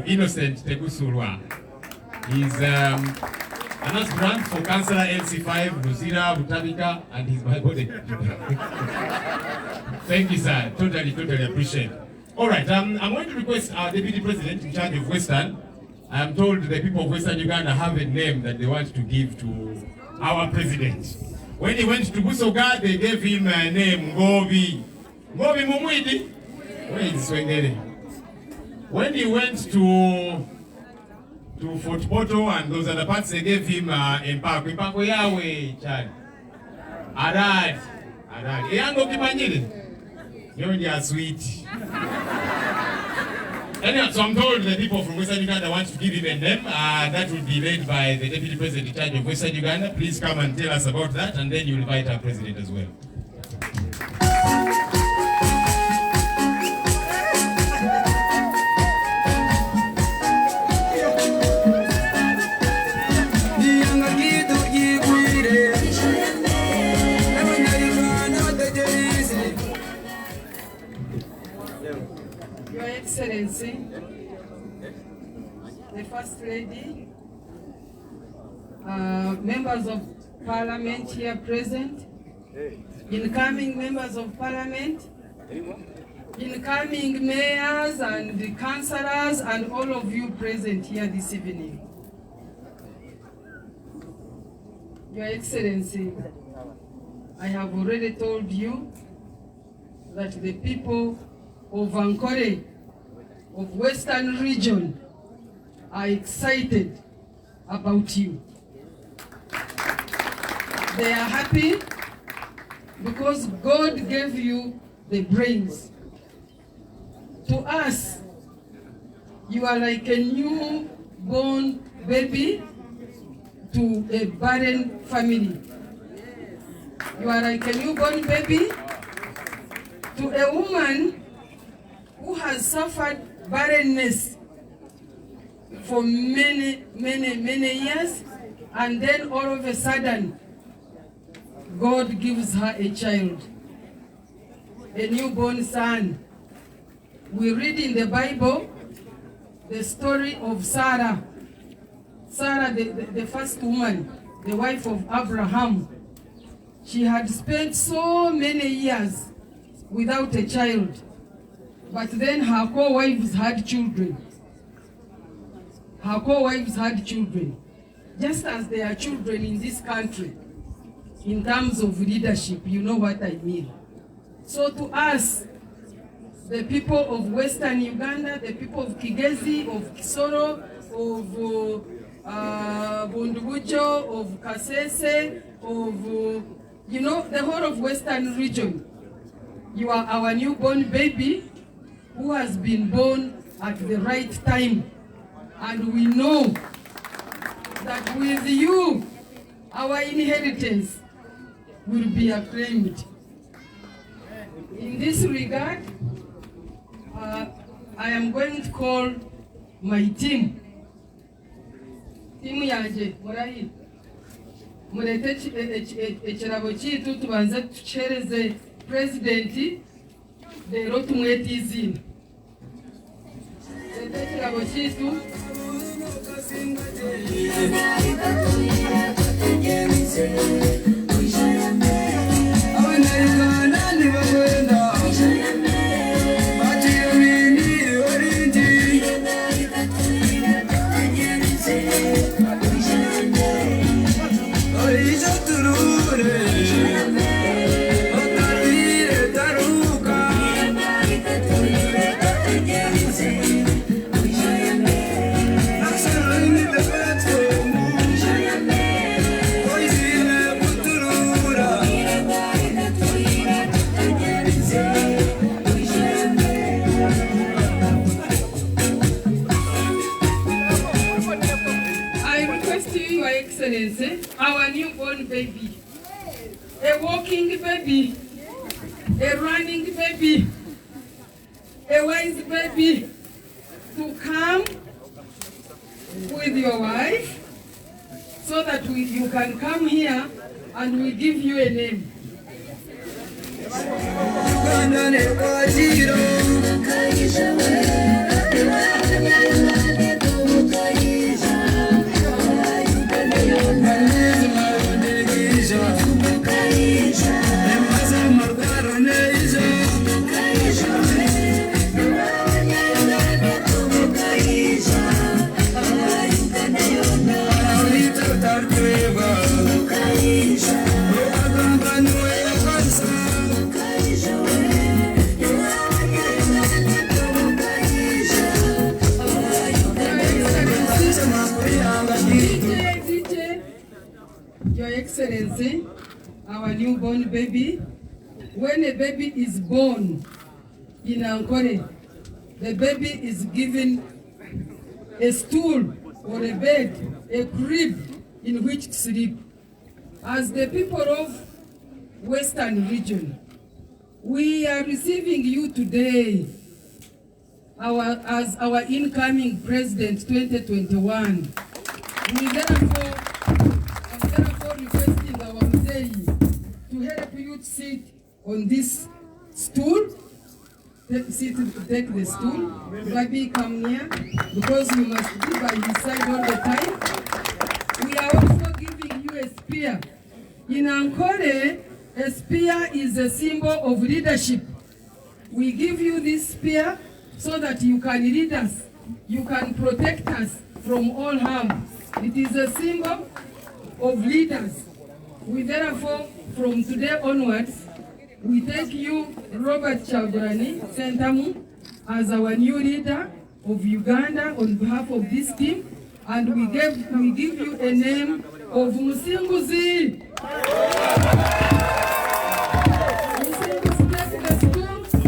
Innocent Tegusulwa. He's an aspirant for Councillor LC5, Luzira, Butabika, and he's my bodyguard. Thank you, sir. Totally appreciate it. All right, I'm going to request our Deputy President in charge of Western. I'm told the people of Western Uganda have a name that they want to give to our president. When he went to Busoga, they gave him a name, Bobi. Bobi Mumwidi. Where is Swengere? When he went to Fort Porto and those other parts, they gave him Impako Yahweh, Chad. Arad. Eyango Kimanyili. They are sweet. Anyhow, so I'm told the people from Western Uganda want to give him a name. That will be led by the Deputy President in charge of Western Uganda. Please come and tell us about that, and then you'll invite our President as well. Your Excellency, the First Lady, members of Parliament here present, incoming members of Parliament, incoming mayors and the councillors, and all of you present here this evening. Your Excellency, I have already told you that the people of Ankole, of Western region, are excited about you. They are happy because God gave you the brains. To us, you are like a newborn baby to a barren family. You are like a newborn baby to a woman who has suffered barrenness for many years, and then all of a sudden, God gives her a child, a newborn son. We read in the Bible the story of Sarah. Sarah, the first woman, the wife of Abraham. She had spent so many years without a child. But then her co-wives had children. Her co-wives had children. Just as there are children in this country, in terms of leadership, you know what I mean. So to us, the people of Western Uganda, the people of Kigezi, of Kisoro, of Bundubujo, of Kasese, of, you know, the whole of Western region, you are our newborn baby, who has been born at the right time. And we know that with you, our inheritance will be acclaimed. In this regard, I am going to call my team. Team yaje, murahi. Murete ekirabo kitu tubanze tuchereze president lero tumwete izina. Ekirabo kitu our newborn baby, a walking baby, a running baby, a wise baby, to come with your wife so that you can come here and we give you a name. Your Excellency, our newborn baby, when a baby is born, in Ankole, the baby is given a stool or a bed, a crib in which to sleep. As the people of Western region, we are receiving you today as our incoming president 2021. We therefore requesting our Mzee to help you to sit on this stool. Take the stool. Baby, come near, because you must be by his side all the time. We are also giving you a spear. In Ankole, a spear is a symbol of leadership. We give you this spear so that you can lead us, you can protect us from all harm. It is a symbol of leaders. We therefore, from today onwards, we take you, Robert Kyagulanyi Ssentamu, as our new leader of Uganda on behalf of this team, and we give you a name of Musinguzi.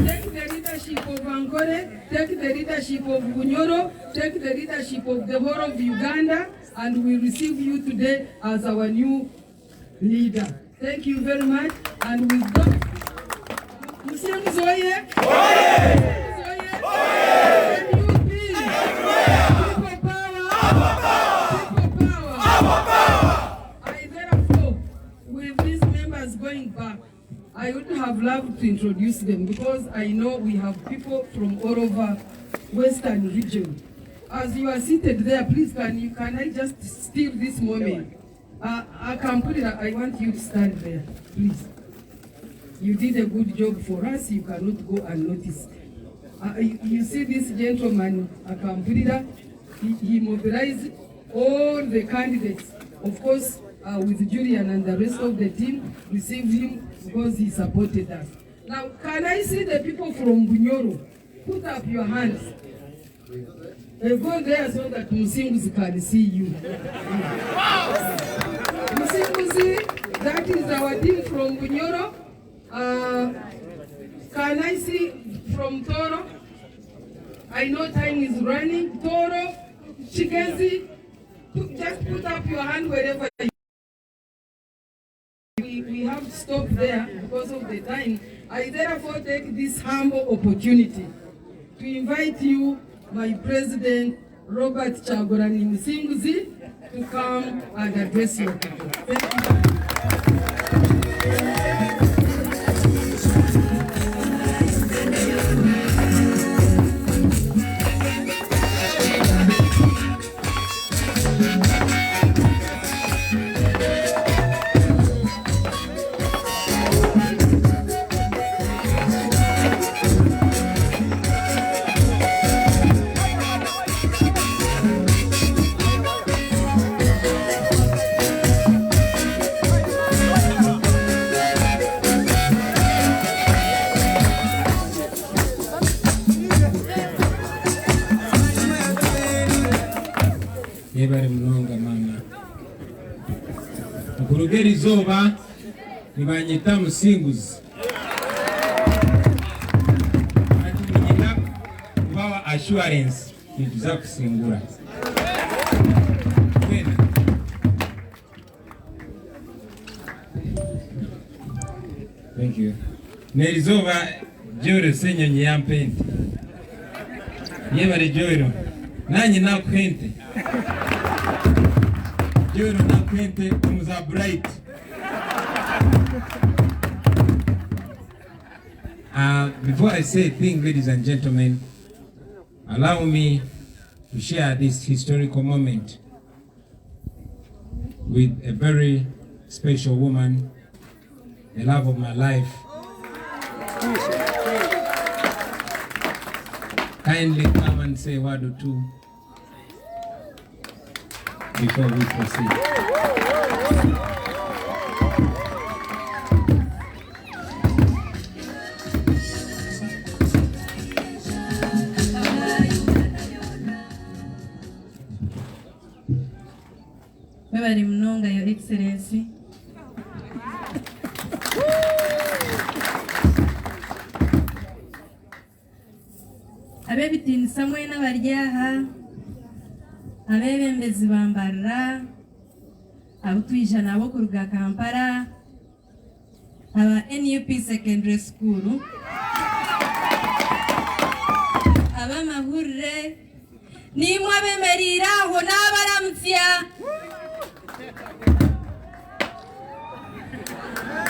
Take the leadership of Ankole, take the leadership of Bunyoro, take the leadership of the whole of Uganda, and we receive you today as our new leader. Thank you very much, and with that, Musinguzi oye! Going back, I would have loved to introduce them because I know we have people from all over Western region. As you are seated there, please can I just steal this moment? I can put it. I want you to stand there, please. You did a good job for us. You cannot go unnoticed. You see this gentleman, Akampurira, he mobilized all the candidates, of course. With Julian and the rest of the team, received him because he supported us. Now, can I see the people from Bunyoro? Put up your hands. Go there so that Musinguzi can see you. Musinguzi, that is our team from Bunyoro. Can I see from Toro? I know time is running. Toro, Chigezi, just put up your hand wherever you. We have to stop there because of the time. I therefore take this humble opportunity to invite you, my President Robert Kyagulanyi Musinguzi, to come and address your people. Thank you. Yebale mulonga mama. Okulugera izoba nibanyita Musinguzi. Ati nina kubawa assurance nituza kusingula. Thank you. Nelizoba Joyro Senyonyi yampente. Yebale Joyro. Nanyi nakwente. Joyro nakwente umuza bright. Before I say a thing, ladies and gentlemen, allow me to share this historical moment with a very special woman, the love of my life. Kindly come and say a word or two before we proceed. Bari mnonga, Your Excellency. abebitinisa mwena baryaha abebembezi ba Mbarara abutwija nabo kuruga Kampala aba NUP Secondary School aba mahurre nimwe abemeriraho n'abaramutya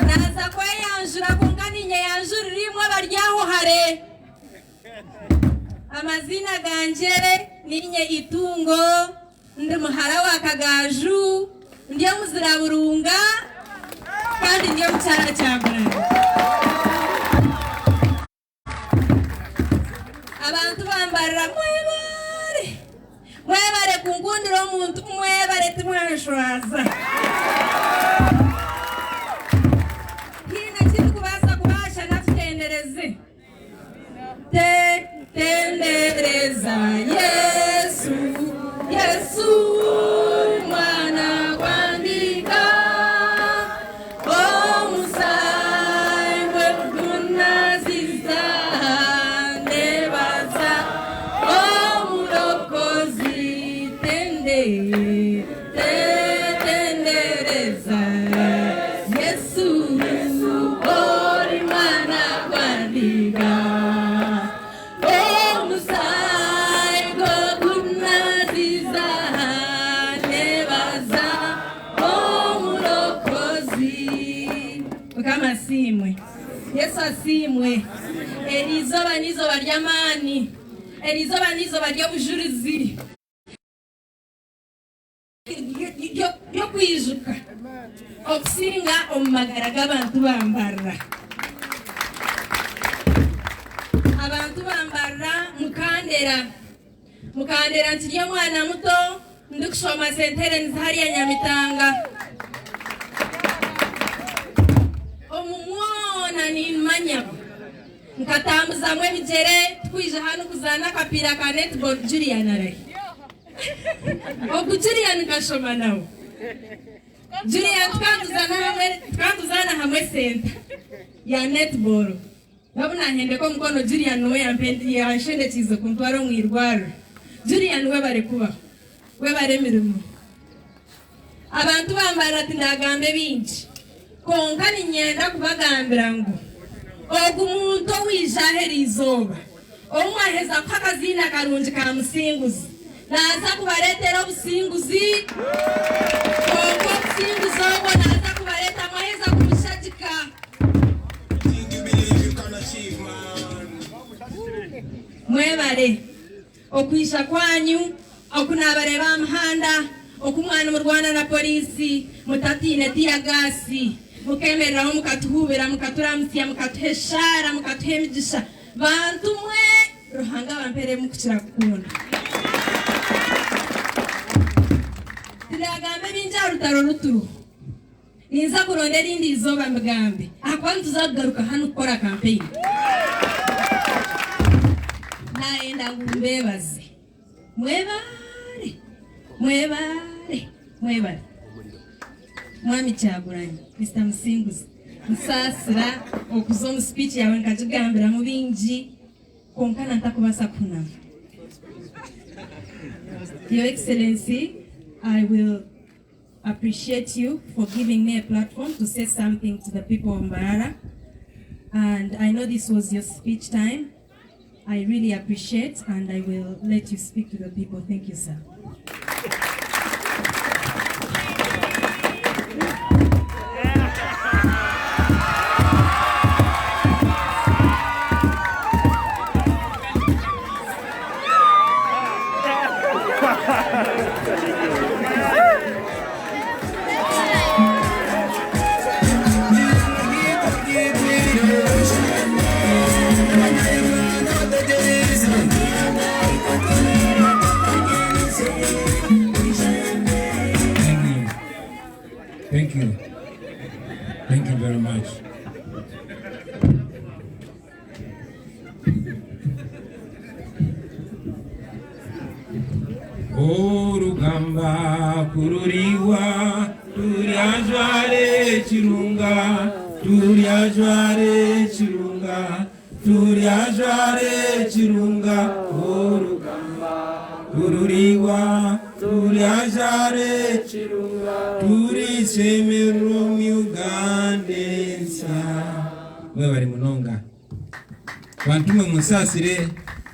naza kweyanjura kunganinya yanjura rimwe baryaho hare amazina ganje ninye Itungo ndi muhara wa Kagaju ndiye muzira burunga kandi ndiye mucyara cyagura abantu bambarira mwebare kungundira omuntu mwebare timwashwaza hina kiri kubasa kubasha natutendereze tendereza Yesu Yesu mwana kwandika omusaiwe kunaziza nebaza omulokozi tendereza Yesu ori mwana kwandika simwe Yesu asimwe elizoba nizo baryamani elizoba nizo baryabujurizi yo kwijuka okusinga omumagara g'abantu bambarira abantu bambarira mukandera ntiriye mwana muto ndi kushoma sentere nzihariya Nyamitanga omumwona nimanya nkatambuza mwe bijere twije hano kuzana kapira ka netball Julian arai Julian kashoma nawo Julian tukanduzana hamwe center ya netball babuna hende ko mkono Julian we yampendi yanshende chizo kuntwaro mwirwaro Julian we bare kuba we bare mirimo abantu bambara tindagambe binji konka ni nyenda kubagambira ngo ogumuntu wijahera izoba omwaheza kwakazina karunji ka musinguzi naza kubaretera obusinguzi ogo obusinguzi ogo naza kubareta mwaheza kumushajika mwebare okwisha kwanyu okunabare bamuhanda okumwana mu Rwanda na polisi mutatine tia gasi mukemerera mukatuhubira mukaturamutya mukatuheshara mukatuhemigisha bantu mwe ruhanga bampere mukukira kukunda tiragambe binja rutaro ruturu ninza kurondera indi izoba mgambe akwantu tuzagaruka hano gukora campaign naenda ngumbebaze mwebare mwami Kyagulanyi Mr. Musinguzi nsasira okuzo mu speech yawe nkatugambira mu bingi konkana ntakubasa kunama Your Excellency, I will appreciate you for giving me a platform to say something to the people of Mbarara, and I know this was your speech time. I really appreciate, and I will let you speak to the people. Thank you, sir. Thank you very much. Orugamba kururiwa turyajware chirunga turyajware chirunga turyajware chirunga Gajare Chirunga Turi Semirum Ugandensa. Mwebali munonga. Bantume musasire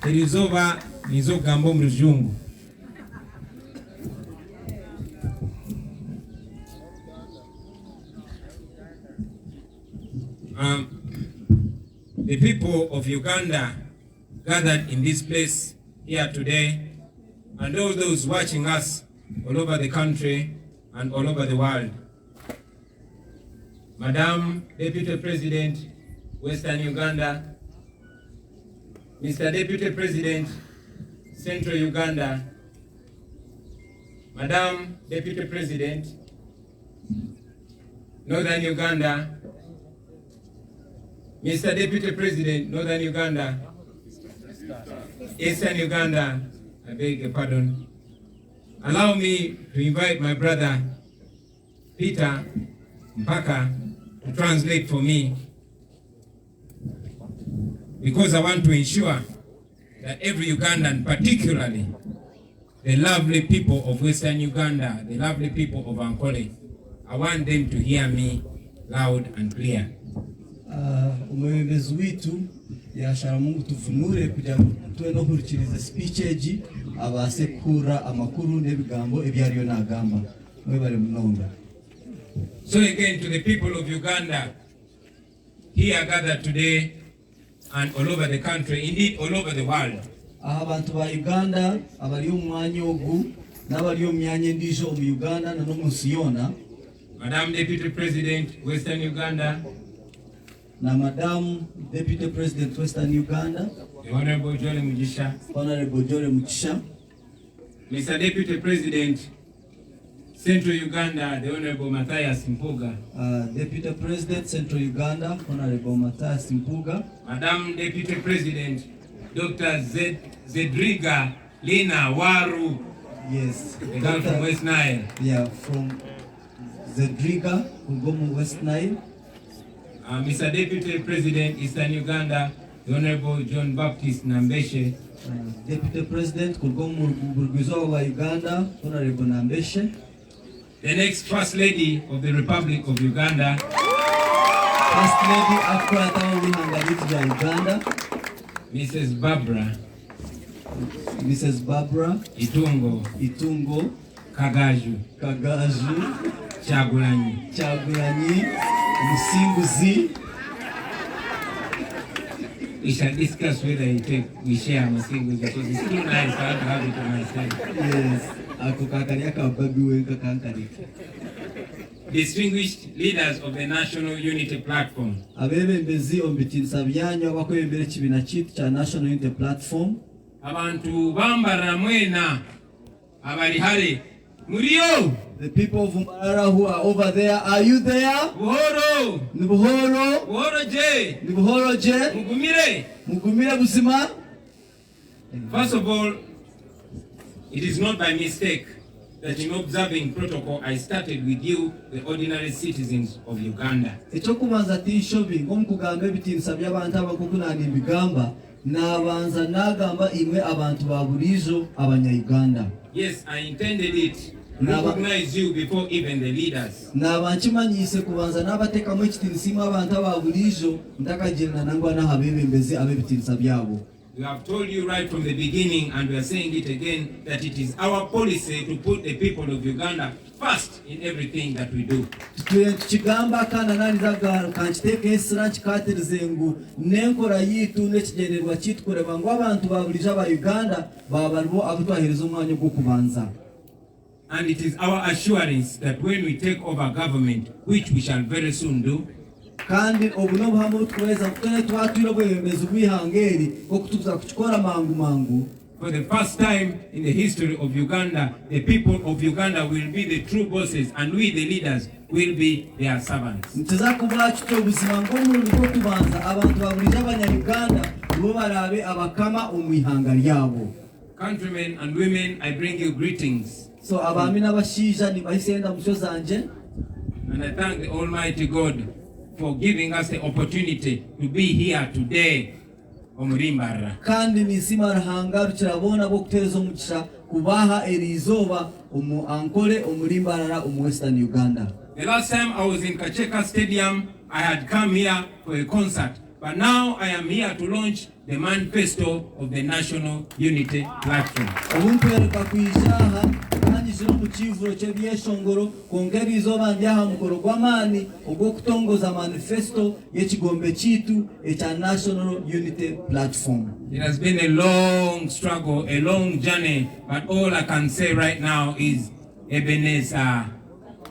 erizoba nizo gambo mu rujungu. The people of Uganda gathered in this place here today, and all those watching us all over the country and all over the world. Madam Deputy President, Western Uganda, Mr. Deputy President, Central Uganda, Madam Deputy President, Northern Uganda, Mr. Deputy President, Northern Uganda, Eastern Uganda, I beg your pardon. Allow me to invite my brother, Peter Mpaka, to translate for me, because I want to ensure that every Ugandan, particularly the lovely people of Western Uganda, the lovely people of Ankole, I want them to hear me loud and clear. Umwemezi witu yashara Mungu tufunure kugira tuwe no kurikiriza speech egi abase kura amakuru n'ebigambo ebyariyo nagamba mwebale munonga. So again, to the people of Uganda here gathered today and all over the country, indeed all over the world. Abantu ba Uganda abali omwanya ogu n'abali omyanya endijo mu Uganda na no munsi yona. Madam Deputy President, Western Uganda, na Madam Deputy President, Western Uganda, the Honorable Jole Mujisha, Honorable Jole Mujisha, Mr. Deputy President, Central Uganda, the Honorable Matthias Mpuga, Deputy President, Central Uganda, Honorable Matthias Mpuga, Madam Deputy President, Dr. Zedriga Lina Waru, yes, the girl from West Nile. Yeah, from Zedriga, Ugomu West Nile. Mr. Deputy President, Eastern Uganda, the Honorable John Baptist Nambeshe. Deputy President, Kugomu Burguzo wa Uganda, Honorable Nambeshe. The next First Lady of the Republic of Uganda. First Lady Akwata Wihangaliti ya Uganda. Mrs. Barbara. Mrs. Barbara. Itungo. Kagaju. Chagulanyi. Musinguzi. We shall discuss whether we share Musinguzi because it's too nice to have it to myself. Yes. Distinguished leaders of the National Unity Platform. Abebembezi ombitinsa byanyu abakwembere kibina kitu cha National Unity Platform. Abantu bambara mwena abali hale. Muriyo. The people of Mbarara who are over there, are you there? Buhoro. Buhoro. Buhoro je. Mugumire busima. First of all, it is not by mistake that in observing protocol, I started with you, the ordinary citizens of Uganda. Echokubanza tishobi ngomukugamba ebitinsa by'abantu abakukunani bigamba nabanza nagamba imwe abantu baburizo abanya-Uganda. Yes, I intended it. Recognize you before even the leaders. Nabanchimanyise kubanza nabatekamu ekitinsimu abantu ababurizo ntakagirana nangwa n'abebembezi abebitinsa byabo. We have told you right from the beginning, and we are saying it again, that it is our policy to put the people of Uganda first in everything that we do. Tukigamba kana nani zaga kanchiteka esira chikatirize ngu nenkora yitu nekigenderwa kitu kureba ngo abantu babulija ba Uganda babaribo abutwahiriza umwanya gwo kubanza. And it is our assurance that when we take over government, which we shall very soon do, kandi obuno buhamwe tweza kutene twatwira bwemezi bwihangeri okutuza kuchikora mangu. For the first time in the history of Uganda, the people of Uganda will be the true bosses, and we, the leaders, will be their servants. Ntiza kubula kito buzima ng'omululu gw'okubanza abantu babulija abanya-Uganda bo barabe abakama omwihanga lyabo. Countrymen and women, I bring you greetings. So abami n'abashiija nibahisenda musho zanje. And I thank the Almighty God for giving us the opportunity to be here today omuli Mbarara. kandi nisima ruhanga kirabona bo kutezo mugisha kubaha erizoba omu ankole omuli Mbarara omu Western Uganda. The last time I was in Kakyeka Stadium, I had come here for a concert, but now I am here to launch the manifesto of the National Unity Platform. Obumpereka kwijaha kandi zino mu kivuro ky'ebyeshongoro kongera izoba ndyaha mukoro gw'amaani ogw'okutongoza manifesto y'ekigombe kitu ekya National Unity Platform. It has been a long struggle, a long journey, but all I can say right now is Ebenezer,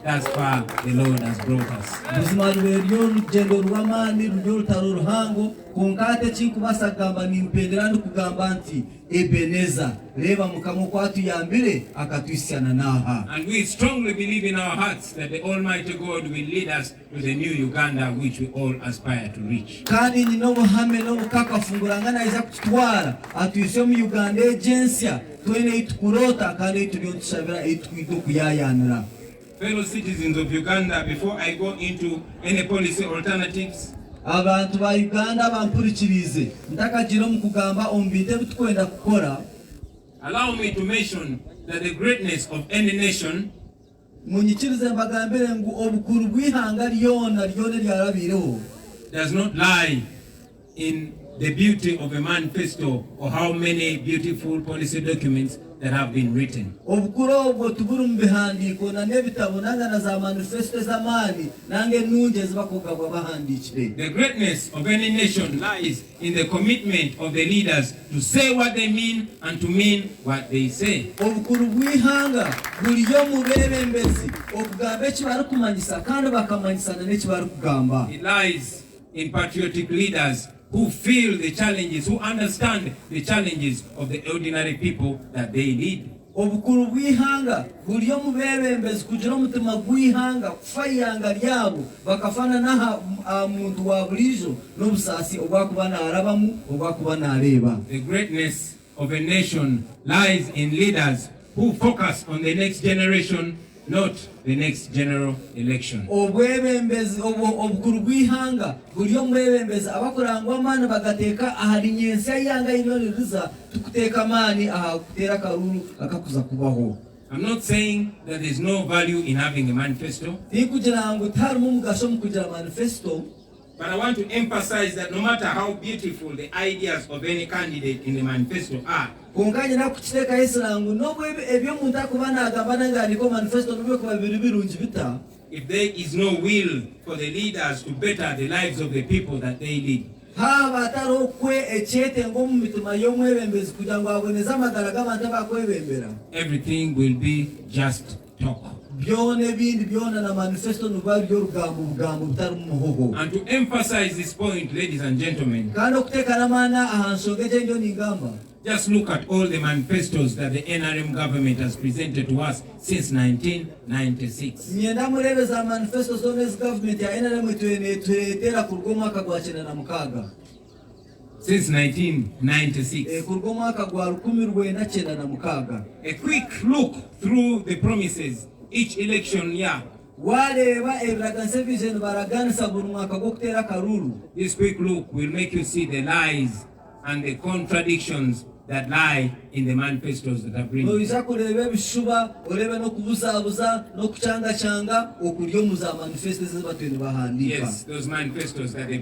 that's far the Lord has brought us. Buzima rw'eryo rugendo rw'amaani ruryo rutari ruhango konkate kinkubasa kugamba nimpendera ndikugamba nti Ebenezer reba mukama kwatuyambire akatwisana naha. And we strongly believe in our hearts that the Almighty God will lead us to the new Uganda which we all aspire to reach. Kandi nino buhame no bukakafungurangana iza kutwara atuyise mu Uganda agency twene itukurota kandi turiyo tushabira itwido kuyayanira. Fellow citizens of Uganda, before I go into any policy alternatives, abantu ba Uganda bampurikirize ndakagira mu kugamba ombite bitkwenda kukora. Allow me to mention that the greatness of any nation munyikirize mbagambire ngu obukuru bw'ihanga lyona lyarabireho does not lie in the beauty of a manifesto or how many beautiful policy documents that have been written. Obukuru obwo tuburu mu bihandiko na n'ebitabo nanga za manifesto z'amaani nange nunje zibakogabwa bahandikire. The greatness of any nation lies in the commitment of the leaders to say what they mean and to mean what they say. Obukuru bw'ihanga buliyo mu beebembezi okugamba ekibari kumanyisa kandi bakamanyisana n'ekibari kugamba. It lies in patriotic leaders who feel the challenges, who understand the challenges of the ordinary people that they lead. Obukuru bw'ihanga buliyo mu beebembezi kugira omutima gw'ihanga kufayanga lyabo bakafana naha muntu wa bulijo n'obusaasi obwakuba naarabamu obwakuba naareeba. The greatness of a nation lies in leaders who focus on the next generation, not the next general election. Obwebembezi obukuru bw'ihanga buliyo mu beebembezi abakurangwa amaani bagateeka ahari nyensi y'ihanga yinoniriza tukuteeka amaani aha kuteera karuru akakuza kubaho. I'm not saying that there's no value in having a manifesto, Tikugira ngu tarimu omugasho mu kugira manifesto, but I want to emphasize that no matter how beautiful the ideas of any candidate in the manifesto are, konkanye nakukiteeka yesirangu nobwo ebyo omuntu akuba naagamba nangaandika manifesto nobyo kuba biri birungi bita, if there is no will for the leaders to better the lives of the people that they lead, haba atariho kwe ekyetengo omu mitima y'omwebembezi kugira ngu aboneze amagara g'abantu abakwebembera, everything will be just talk. byona ebindi byona na manifesto nuba byo rugambo butari mu muhogo. And to emphasize this point, ladies and gentlemen, Kandi okuteeka n'amaana aha nsonga egyo ndio ningamba, just look at all the manifestos that the NRM government has presented to us since 1996. myenda mureebeza manifesto zona ezi gavumenti ya NRM twereetera kuruga omwaka gwa 96. Since 1996. Kuruga omwaka gwa 1996. A quick look through the promises each election year. Wareeba ebiraganisa vision baraganisa buri mwaka gw'okuteera karuru. This quick look will make you see the lies and the contradictions that lie in the manifestos that are bringing. Oiza kureeba ebishuba oreebe n'okubuzaabuza n'okucangacanga okuryo mu za manifesto ezibatwine bahandiika. Yes, those manifestos that they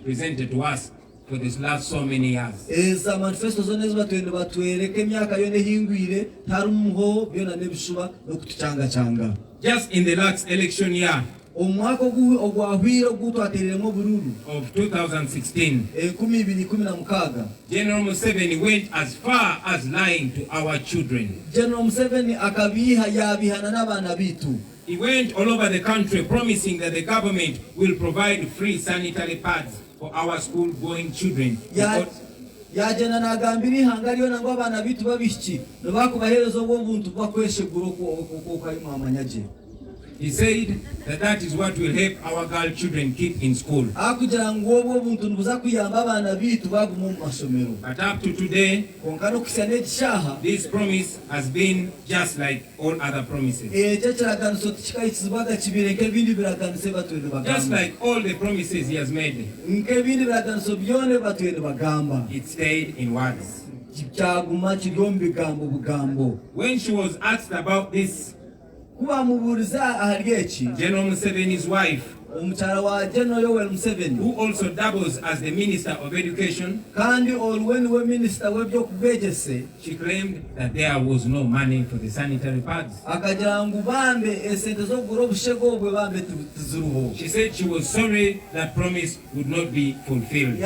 presented to us for this last so many years. Eza manifesto zona ezibatwine batwereka emyaka yona ehingwire tarimuho byona n'ebishuba n'okutucangacanga. Just in the last election year omwaka ogwahwire ogutwateereremu obururu of 2016, 2016, General Museveni went as far as lying to our children. General Museveni akabiha yabihana n'abaana bitu. He went all over the country promising that the government will provide free sanitary pads for our school-going children. Yagenda n'agambira ihanga lyona ngu abaana bitu babishiki nibakubaheereza obw'obuntu bwakweshegura okukaimu amanyagye. He said that is what will help our girl children keep in school. But up to today, this promise has been just like all other promises. Just like all the promises he has made, it stayed in words. When she was asked about this, General Museveni's wife, who also doubles as the Minister of Education, she claimed that there was no money for the sanitary pads. She said she was sorry that promise would not be fulfilled.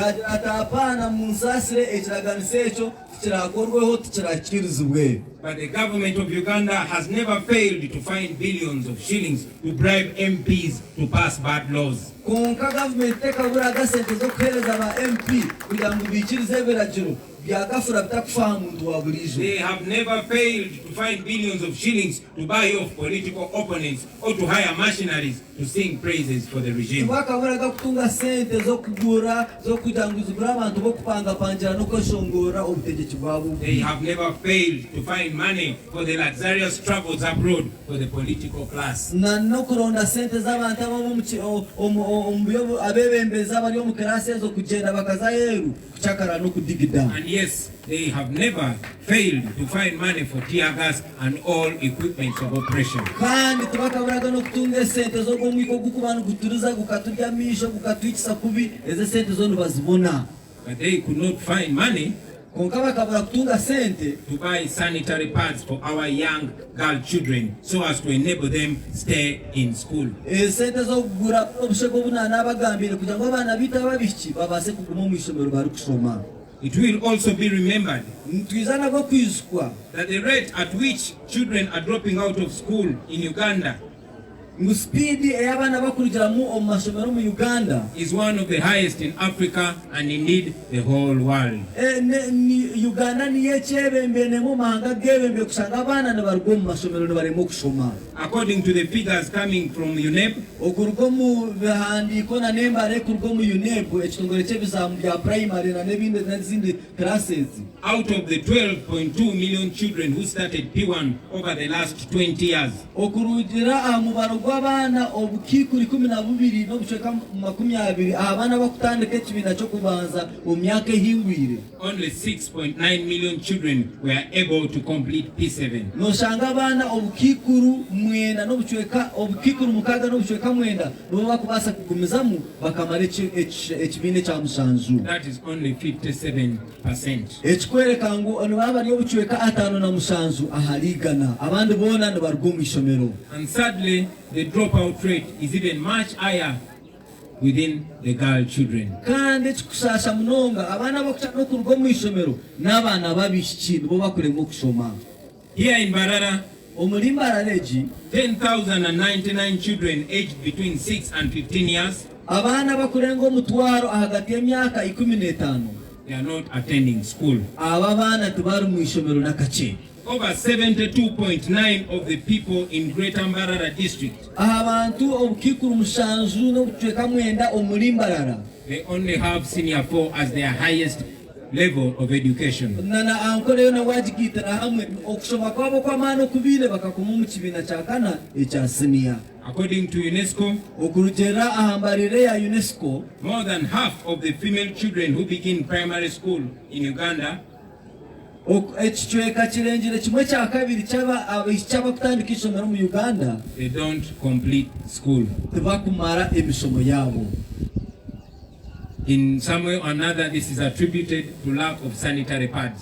But the government of Uganda has never failed to find billions of shillings to bribe MPs to pass bad laws. They have never failed to find billions of shillings to buy off political opponents or to hire mercenaries to sing praises for the regime. They have never failed to find money for the luxurious travels abroad for the political class. And yes, they have never failed to find money for tear gas and all equipment of oppression. But they could not find money to buy sanitary pads for our young girl children so as to enable them stay in school. It will also be remembered that the rate at which children are dropping out of school in Uganda is one of the highest in Africa and indeed the whole world. According to the figures coming from UNEP, out of the 12.2 million children who started P1 over the last 20 years, only 6.9 million children were able to complete P7. That is only 57%. And sadly, the dropout rate is even much higher within the girl children. Here in Mbarara, 10,099 children aged between 6 and 15 years, they are not attending school. Over 72.9% of the people in Greater Mbarara district, they only have senior 4 as their highest level of education. According to UNESCO, more than half of the female children who begin primary school in Uganda, they don't complete school. In some way or another, this is attributed to lack of sanitary pads.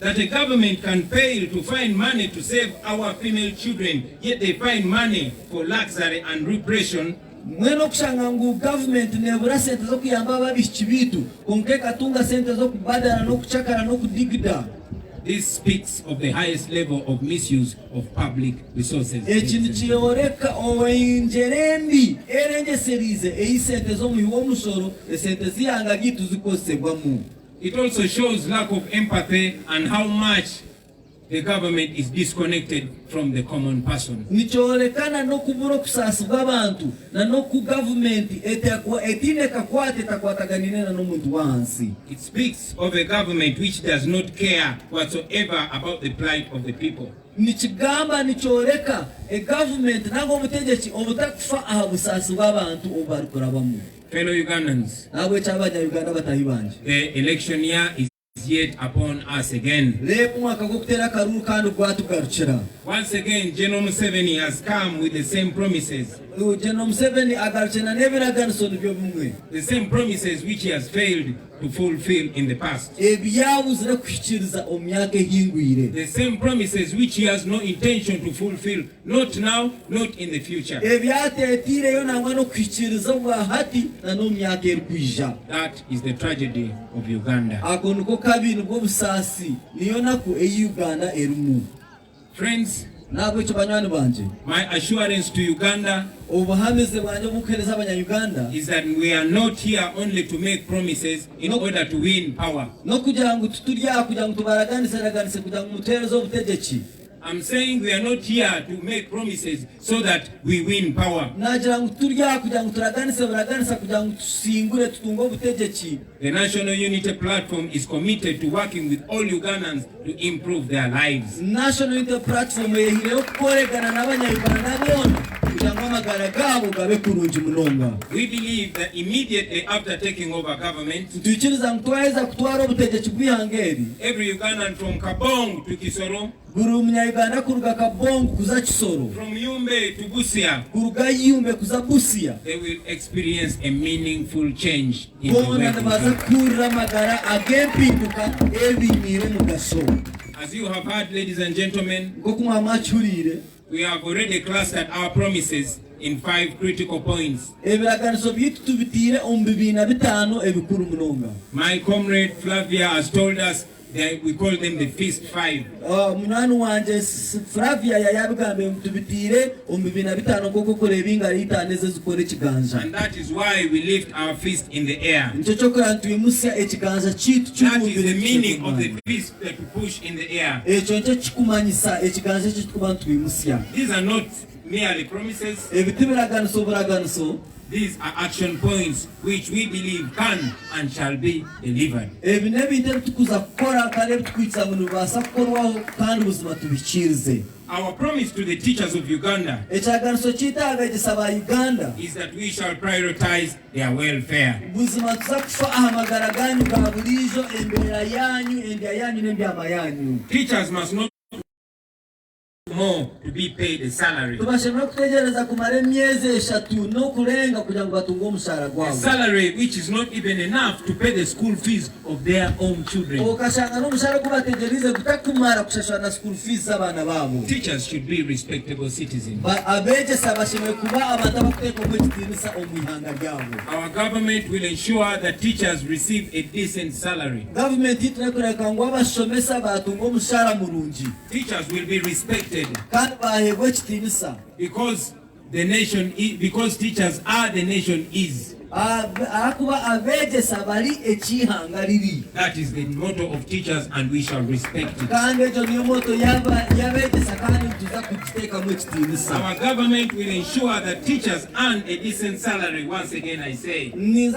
That the government can fail to find money to save our female children, yet they find money for luxury and repression. This speaks of the highest level of misuse of public resources. It also shows lack of empathy and how much the government is disconnected from the common person. Nichorekana no kuburo kusasibwa abantu na no ku government etineka kwate takwataganine na no muntu wansi. It speaks of a government which does not care whatsoever about the plight of the people. Nichigamba nichoreka a government nango mutegechi obutakufa aha busasibwa abantu obarukurabamu. Fellow Ugandans, the election year is yet upon us again. Once again, General Museveni has come with the same promises. The same promises which he has failed to fulfill in the past. The same promises which he has no intention to fulfill, not now, not in the future. That is the tragedy of Uganda. Friends, my assurance to Uganda is that we are not here only to make promises in order to win power. I'm saying we are not here to make promises so that we win power. The National Unity Platform is committed to working with all Ugandans to improve their lives. National Unity Platform we believe that immediately after taking over government, every Ugandan from Kabong to Kisoro, from Yumbe to Busia, they will experience a meaningful change in the way. As you have heard, ladies and gentlemen, we have already clustered our promises in 5 critical points. My comrade Flavia has told us that we call them the Feast 5. And that is why we lift our fist in the air. That is the meaning of the fist that we push in the air. These are not merely promises. These are action points which we believe can and shall be delivered. Our promise to the teachers of Uganda is that we shall prioritize their welfare. Teachers must not more to be paid a salary. A salary which is not even enough to pay the school fees of their own children. Teachers should be respectable citizens. Our government will ensure that teachers receive a decent salary. Teachers will be respected. Because teachers are the nation is. That is the motto of teachers, and we shall respect it. Our government will ensure that teachers earn a decent salary. Once again, I say. And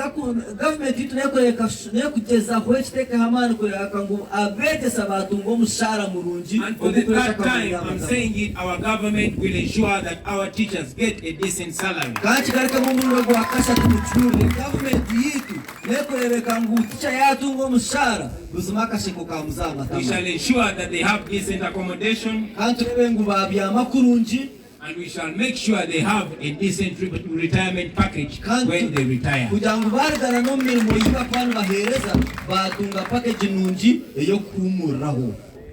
for the third time, I'm saying it, our government will ensure that our teachers get a decent salary. Government we shall ensure that they have decent accommodation, and we shall make sure they have a decent retirement package when they retire.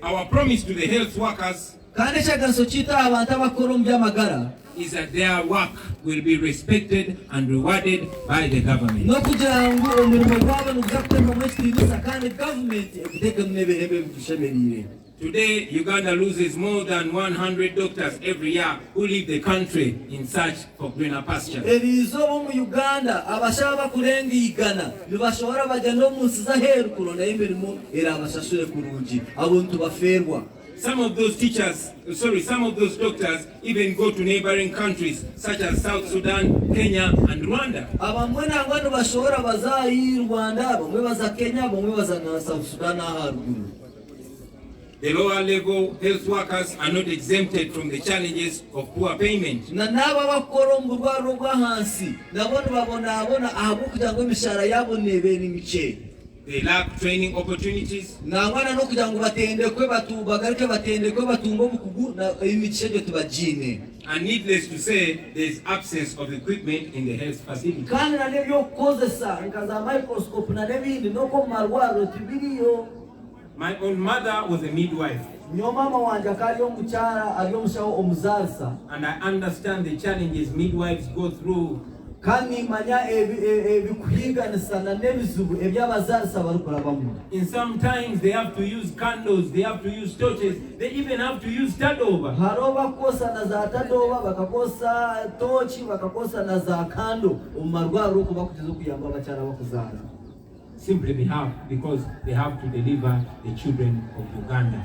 Our promise to the health workers is that their work will be respected and rewarded by the government. Today, Uganda loses more than 100 doctors every year who leave the country in search for greener pastures. Erizo mu Uganda abashaba kurenga igana nibashobora bagenda omunsiza heru kulonda emirimo era abashashure kurungi abuntu baferwa. Some of those doctors even go to neighboring countries such as South Sudan, Kenya, and Rwanda. Abamwe nangwano bashobora bazayi Rwanda, bamwe baza Kenya, bamwe baza na South Sudan haruguru. The lower level health workers are not exempted from the challenges of poor payment. Na naba bakora mu rwaro rwa hansi nabone babona ahabu kugira ngo imishara yabo nebera imice. They lack training opportunities. Nangwana no kugira ngo batendekwe batubagarike batendekwe batungo bukugu na imice byo tubajine. And needless to say, there is absence of equipment in the health facility. Kandi na nebyo kozesa nkaza microscope na nebindi no ko marwaro tibiriyo. My own mother was a midwife. And I understand the challenges midwives go through. In sometimes they have to use candles, they have to use torches, they even have to use tadoba. Simply because they have to deliver the children of Uganda.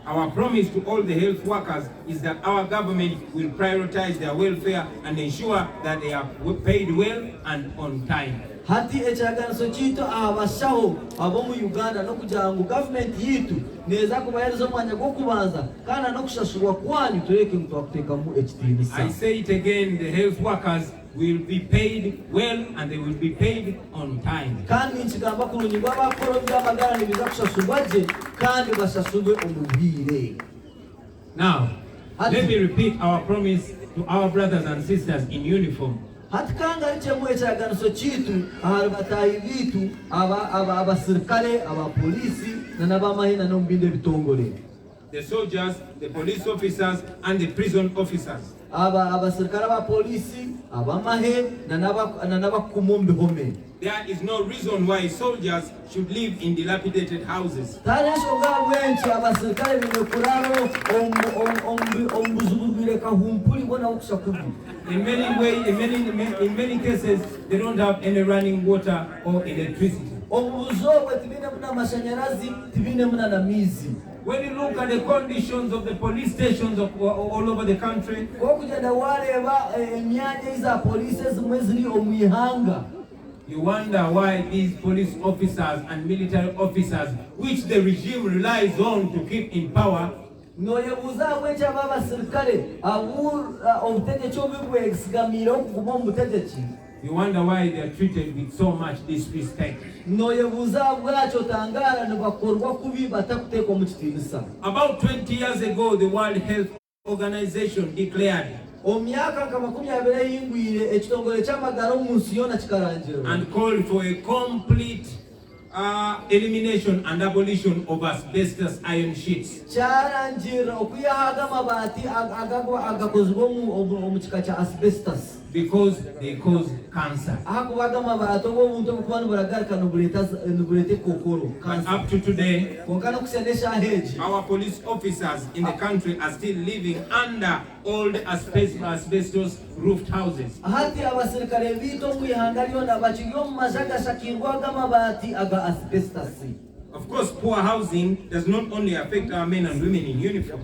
Our promise to all the health workers is that our government will prioritize their welfare and ensure that they are paid well and on time. Hati echaganiso chito abashaho abo mu Uganda no kugira ngo government yitu neza kubahereza mwanya go kubanza kana no kushashurwa kwanyu tureke mutwakuteka mu HTV. I say it again, the health workers will be paid well and they will be paid on time. Kandi nchigamba kurunyirwa bakoro by'amagara nibiza kushashurwaje kandi bashashurwe umubire. Now, let me repeat our promise to our brothers and sisters in uniform. Hatikanga lichemwe echaganiso chitu abatayi bitu abasirikale abapolisi na nabamahina no mbinde bitongole. The soldiers, the police officers and the prison officers. Abasirikale abapolisi abamahe na nabakumombe home. There is no reason why soldiers should live in dilapidated houses. In many cases, they don't have any running water or electricity. When you look at the conditions of the police stations all over the country, you wonder why these police officers and military officers, which the regime relies on to keep in power, you wonder why they are treated with so much disrespect. About 20 years ago, the World Health Organization declared and called for a complete elimination and abolition of asbestos iron sheets. Because they cause cancer. And up to today, our police officers in the country are still living under old asbestos roofed houses. Of course, poor housing does not only affect our men and women in uniform,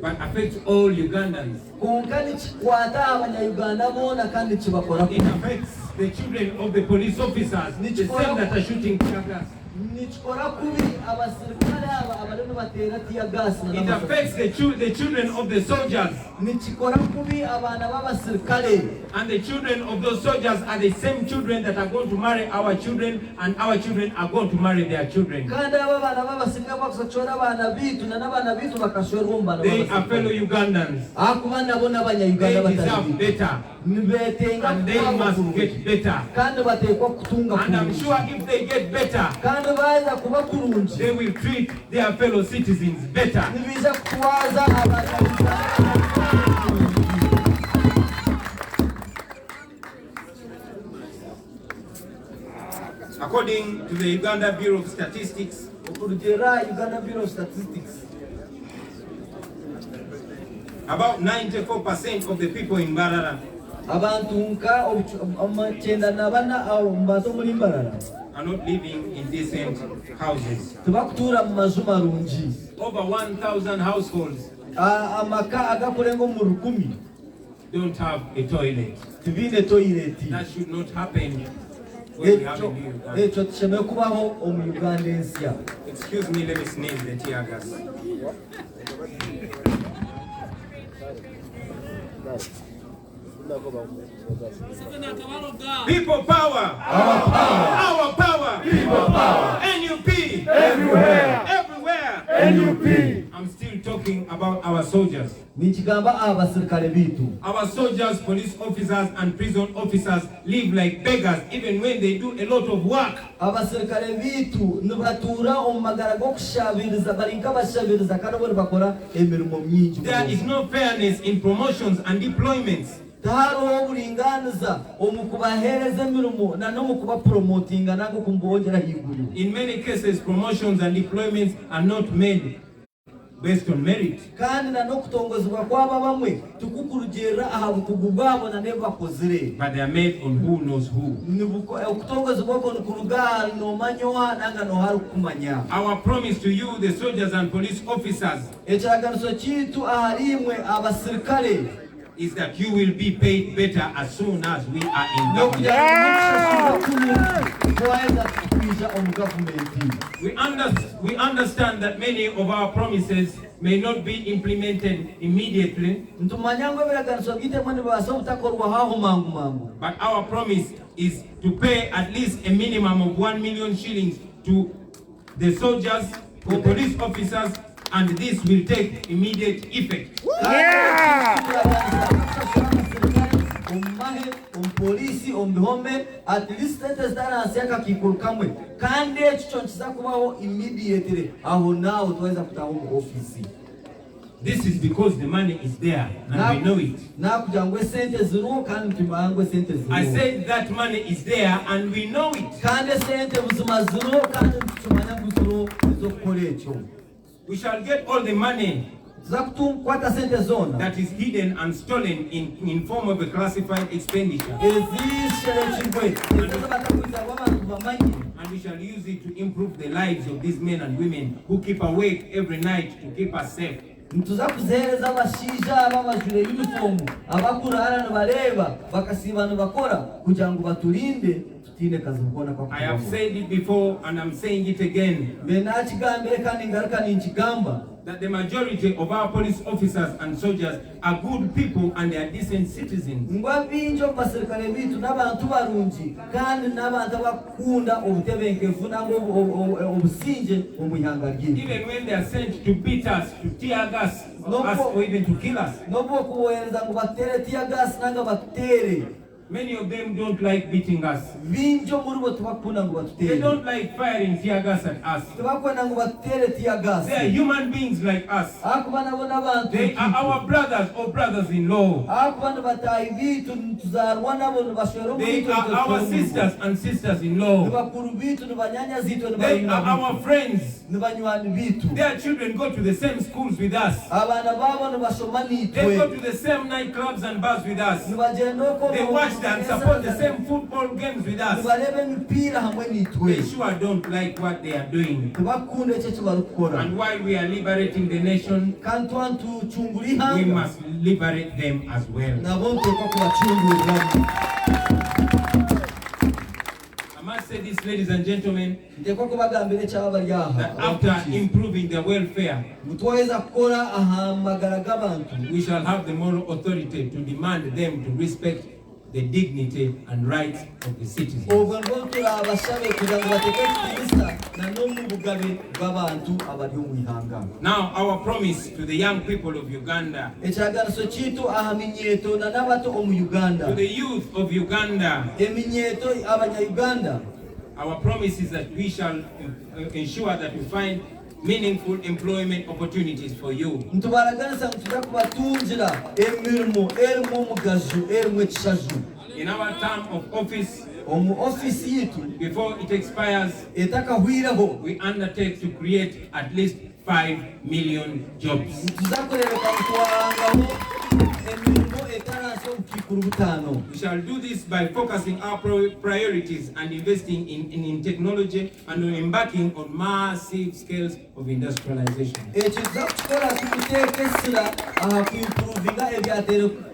but affects all Ugandans. It affects the children of the police officers, the same that are shooting tear gas. It affects the children of the soldiers. And the children of those soldiers are the same children that are going to marry our children, and our children are going to marry their children. They are fellow Ugandans. They deserve better. And they must get better. And I'm sure if they get better, they will treat their fellow citizens better. According to the Uganda Bureau of Statistics, Uganda Bureau of Statistics, about 94% of the people in Mbarara are not living in decent houses. Over 1,000 households don't have a toilet. That should not happen when we have a new Uganda. Excuse me, let me sneeze the tear gas. People power. Our power. Our power. People power. NUP. Everywhere. Everywhere. NUP. I'm still talking about our soldiers. Our soldiers, police officers, and prison officers live like beggars even when they do a lot of work. There is no fairness in promotions and deployments. In many cases, promotions and deployments are not made based on merit, but they are made on who knows who. Our promise to you, the soldiers and police officers, is that you will be paid better as soon as we are in government. We understand that many of our promises may not be implemented immediately, but our promise is to pay at least a minimum of 1 million shillings to the soldiers, the police officers, and this will take immediate effect. Polisi ombihome at least let us dance kikuru kamwe kandi echo nchiza kubaho immediately aho now tuweza kutaho office. This is because the money is there and we know it. I said that money is there and we know it. We shall get all the money that is hidden and stolen in form of a classified expenditure. And we shall use it to improve the lives of these men and women who keep awake every night to keep us safe. I have said it before and I'm saying it again, that the majority of our police officers and soldiers are good people and they are decent citizens. Even when they are sent to beat us, to tear gas, or even to kill us. Many of them don't like beating us. They don't like firing tear gas at us. They are human beings like us. They are our brothers or brothers-in-law. They are our sisters and sisters-in-law. They are our friends. Their children go to the same schools with us. They go to the same nightclubs and bars with us. They watch and support the same football games with us. They sure don't like what they are doing. And while we are liberating the nation, we must liberate them as well. I must say this, ladies and gentlemen, that after improving their welfare, we shall have the moral authority to demand them to respect the dignity and rights of the citizens. Now our promise to the young people of Uganda, to the youth of Uganda, our promise is that we shall ensure that we find meaningful employment opportunities for you. In our term of office, omu office yitu before it expires, etakahwireho we undertake to create at least 5 million jobs. tuzakurebeka kuwangaho emirimo etaranse okukikuru butano. We shall do this by focusing our priorities and investing in technology and embarking on massive scales of industrialization. Ekyo tuzakukora tukuteekesera aha kuimprovinga ebya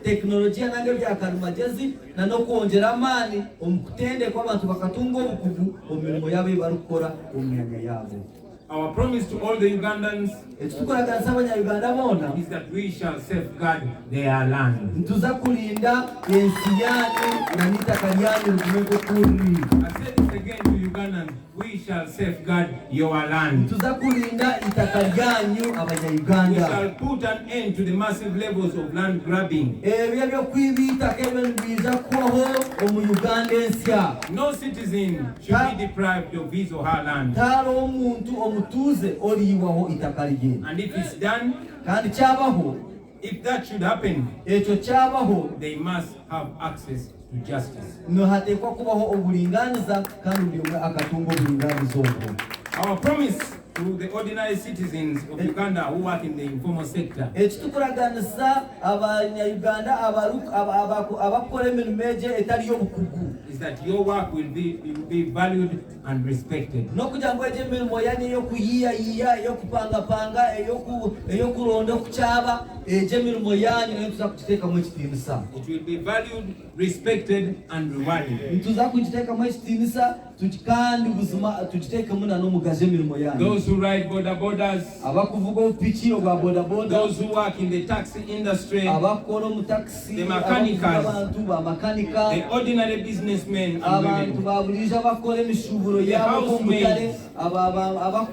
tekinologiya nange ebya karimagezi na nokwongera amaani omu kutendeka abantu bakatunga obukugu omu mirimo yabo ei barikukora omu myanya yabo. Our promise to all the Ugandans ekitukolagana abanyayuganda boona is that we shall safeguard their land. ntuza kulinda ensi yanyu na n'itaka lyanyu ligume okuri. I say this again to Ugandans, we shall safeguard your land. ntuza kulinda itaka lyanyu We abanyayuganda. shall put an end to the massive levels of land grabbing. ebyo byokwiba itaka ebyo biza kubaho omu Uganda ensya. No citizen should be deprived of his or her land. taali omuntu omutuuze oliibwaho itaka lye. And if it's done, kandi kyabaho if that should happen, ekyo kyabaho they must have access to justice. no hateekwa kubaho obulinganiza kandi buli omwe akatunga obulinganiza obwo. Our promise to the ordinary citizens of Uganda who work in the informal sector ekitukuragaanisa abanyayuganda abakukora emirimo egyo etali y'obukugu is that your work will be valued and respected. n'okugira ngu egyo emirimo yani ey'okuyiyayiya ey'okupangapanga ey'okuronda okukyaba egyo emirimo yanyu nayo tuza kugiteekamu ekitiinisa. It will be valued, respected and rewarded. tuza kugiteekamu ekitiinisa kandi buzima tugiteekemu na n'omugazi emirimo yanyu. Those who ride borders, abakuvuga obupiki obwa bodaboda, those who work in the taxi industry, abakukora omu taxi, the mechanicals, abantu bamakanika, the ordinary businessmen and abantu women, babulijo abakora emishuburo the yabo omutale,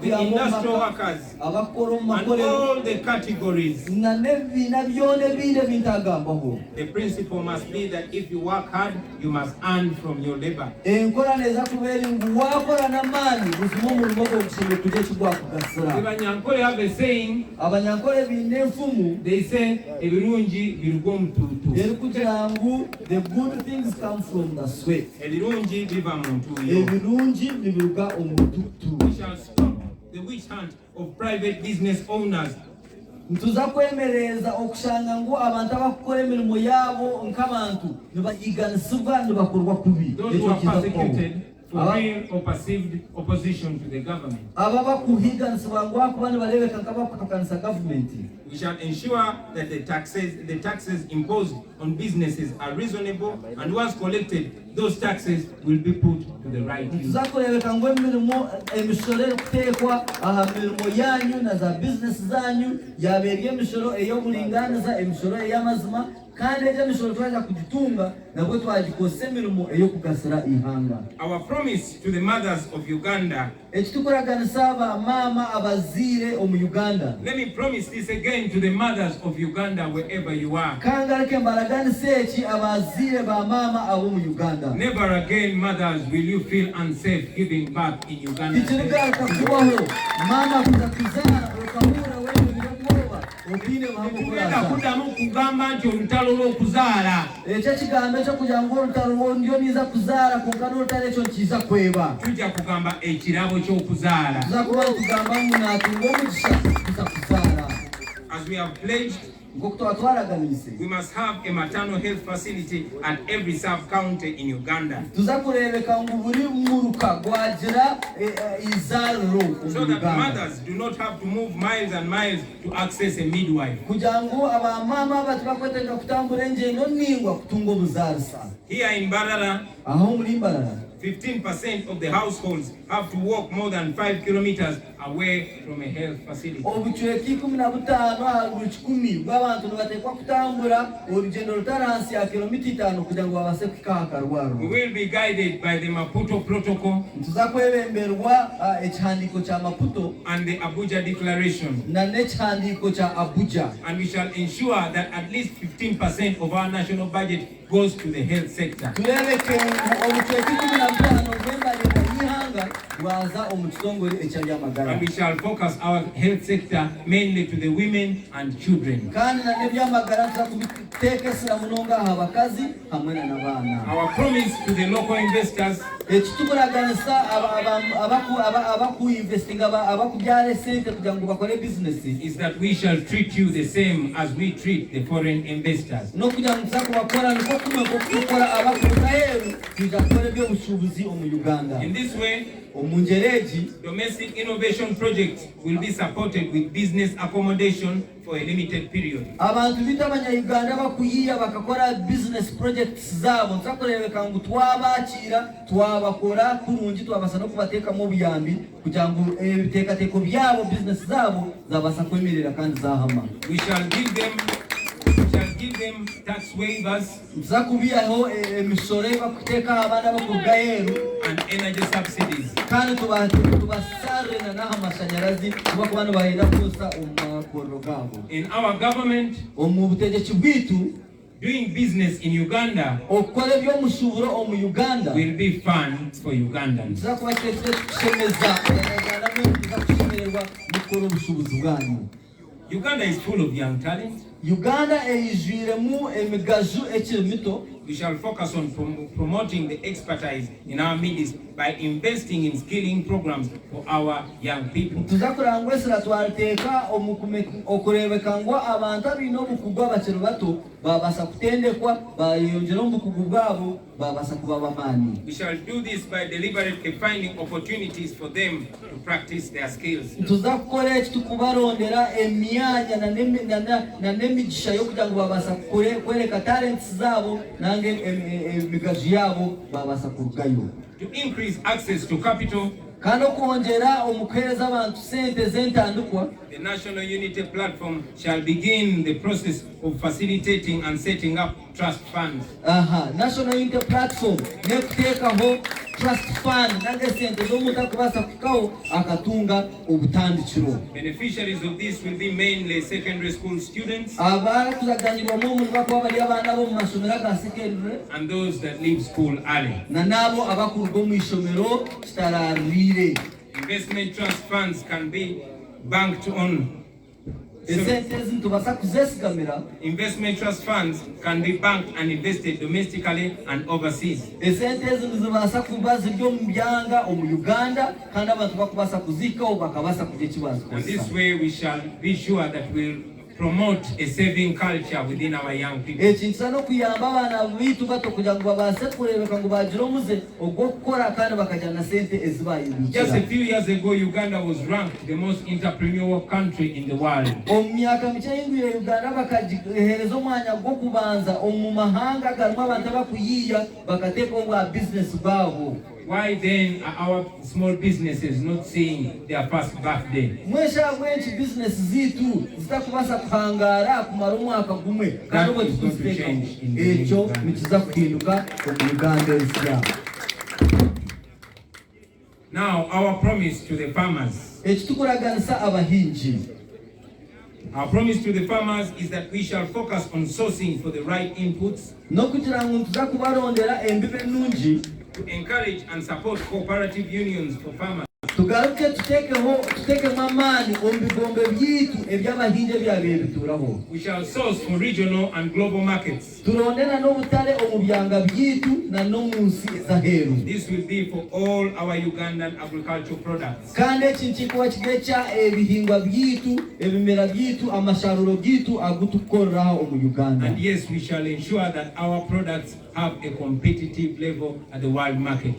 the industrial workers, abakukora omu and makolero all the categories. na n'ebibiina byona ebindi ebintagambaho. The principle must be that if you work hard, you must earn from your labor. Enkora neeza kubeera ngu wakora n'amaani buzima omulimo gwo gushobora kugira ekigwakugasira. The Banyankole have a saying, Abanyankole biine enfumu they say, ebirungi biruga omutuutu. erikugira ngu the good things come from the sweat. Ebirungi biva mu ntuuyo. Ebirungi nibiruga omu butuutu. We shall stop the witch hunt of private business owners. Ntuza kwemereza okushanga ngu abantu abakukora emirimo yabo nk'abantu nibayiganisibwa nibakorwa kubi. Those who are persecuted for real or perceived opposition to the government. aba bakuhiganisibwa ngu akuba nibarebeka nk'abakutukanisa gavumenti. We shall ensure that the taxes imposed on businesses are reasonable, and once collected, those taxes will be put to the right use. Ntuza kurebeka ngu emisoro erikuteekwa aha mirimo yanyu na za bizinesi zanyu yabeerya emisoro ey'obulinganiza, emisoro ey'amazima, kandi egyo emisoro twaja kugitunga nabwe twagikozesa emirimo ey'okugasira ihanga. Our promise to the mothers of Uganda, Ekitukuragaanisa abamaama abaziire omu Uganda. let me promise this again to the mothers of Uganda wherever you are. Kangaleke mbaraganisa eki abaziire bamaama ab'omu Uganda. Never again, mothers, will you feel unsafe giving birth in Uganda. Tikirigaruka kubaho maama kuza kuzaala okahura wewe birobwoba okiine mahamu Tugenda kulaza. kuddamu kugamba nti olutalo lw'okuzaala. Ekyo ekigambo ekyokugira ngu olutalo ndio niza kuzaala konka n'olutalo ekyo kiza kweba. Tujja kugamba ekirabo ky'okuzaala. Tuza kuba tugamba ngu naatunga omukisa kuza kuzaala. As we have pledged, Nk'oku tuba twaraganise. we must have a maternal health facility at every sub-county in Uganda, Tuza kurebeka ngu buri muruka gwagira izaaliro so omu that Uganda. mothers do not have to move miles and miles to access a midwife. Kugira ngu abamaama batibakwetenda kutambura engyendo ningwa kutunga obuzaalisa. Here in Mbarara, Aho muri Mbarara 15% of the households have to walk more than 5 kilometers away from a health facility. obucweki 15 aha buri 10 bw'abantu nibateekwa kutambura orugendo rutaransi ya kilomita 5 kugira ngu babase kuhika aha karwaro. We will be guided by the Maputo Protocol Tuza kwebemberwa ekihandiiko kya Maputo and the Abuja Declaration, na n'ekihandiiko kya Abuja. and we shall ensure that at least 15% of our national budget goes to the health sector. Turebeke ngu obucweki 15 bw'embalirira y'ihanga bw'amajuta bwaza omu kitongole eky'ebyamagara. And we shall focus our health sector mainly to the women and children. Kandi na n'ebyamagara tuza kubiteekesera munonga aha bakazi hamwe n'abaana. Our promise to the local investors Ekitugulaganisa abakuinvestinga abakubyala sente kugira ngo bakore business is that we shall treat you the same as we treat the foreign investors. No kugira ngo bakora niko kumwe kokora abakuza heru tujakore by'obusubuzi omu Uganda. In this way, domestic innovation projects will be supported with business accommodation for a limited period. Abantu b'Abanya-Uganda bakuyiya bakakora business projects zabo nzakurebeka ngo twabakira twabakora kurungi twabasa no kubateka mu buyambi kugira ngo ebiteekateko byabo business zabo zabasa kwemerera kandi zahama. We shall give them tax waivers and energy subsidies. In our government, doing business in Uganda will be fun for Ugandans. Uganda is full of young talent. We shall focus on promoting the expertise in our midst by investing in skilling programs for our young people. We shall do this by deliberately finding opportunities for them to practice their skills. To increase access to capital, the National Unity Platform shall begin the process of facilitating and setting up trust funds. National Unity Platform trust fund Beneficiaries of this will be mainly secondary school students and those that leave school early. Investment trust funds can be banked on. Investment trust funds can be banked and invested domestically and overseas. And this way we shall be sure that we'll promote a saving culture within our young people. Just a few years ago, Uganda was ranked the most entrepreneurial country in the world. Why then are our small businesses not seeing their first birthday? That is going to change in Now, our promise to the farmers. Our promise to the farmers is that we shall focus on sourcing for the right inputs, to encourage and support cooperative unions for farmers, we shall source for regional and global markets. This will be for all our Ugandan agricultural products. And yes, we shall ensure that our products have a competitive level at the world market.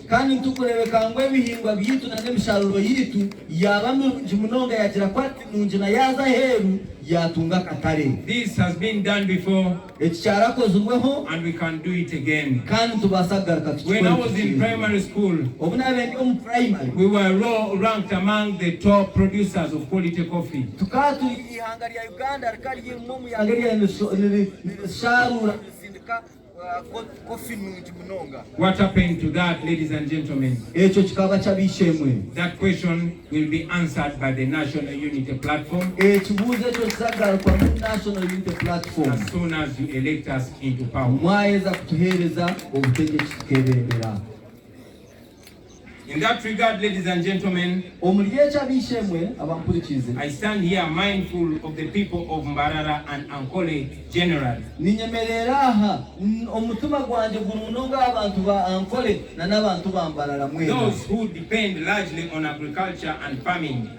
This has been done before and we can do it again. When I was in primary school, we were ranked among the top producers of quality coffee. What happened to that, ladies and gentlemen? That question will be answered by the National Unity Platform as soon as you elect us into power. In that regard, ladies and gentlemen, I stand here mindful of the people of Mbarara and Ankole generally. Those who depend largely on agriculture and farming.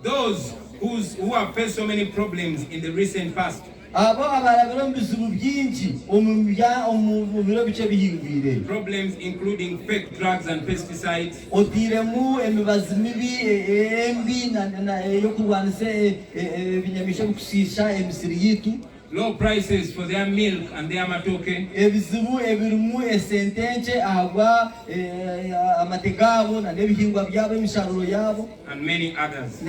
Those who have faced so many problems in the recent past. Problems including fake drugs and pesticides. Low prices for their milk and their matoke. And many others.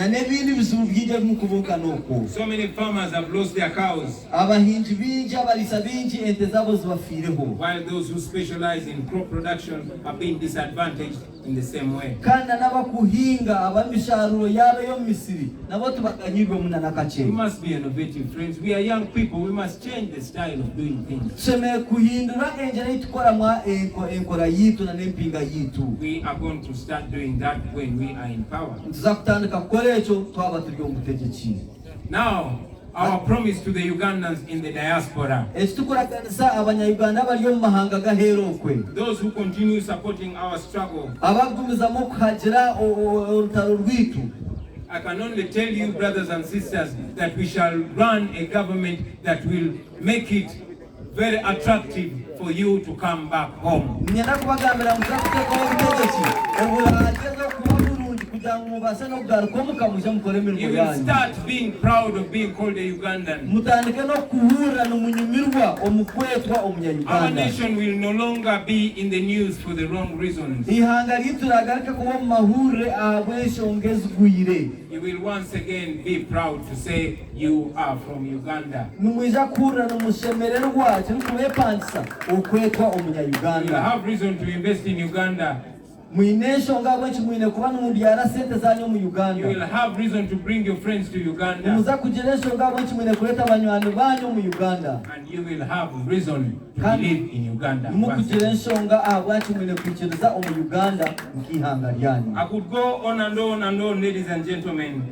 So many farmers have lost their cows, while those who specialize in crop production have been disadvantaged in the same way. We must be innovative, friends. We are young people. We must change the style of doing things. We are going to start doing that when we are in power. Now, our promise to the Ugandans in the diaspora, those who continue supporting our struggle, I can only tell you, brothers and sisters, that we shall run a government that will make it very attractive for you to come back home. You will start being proud of being called a Ugandan. Our nation will no longer be in the news for the wrong reasons. You will once again be proud to say you are from Uganda. You will have reason to invest in Uganda. You will have reason to bring your friends to Uganda. And you will have reason to live in Uganda. I could go on and on and on, ladies and gentlemen.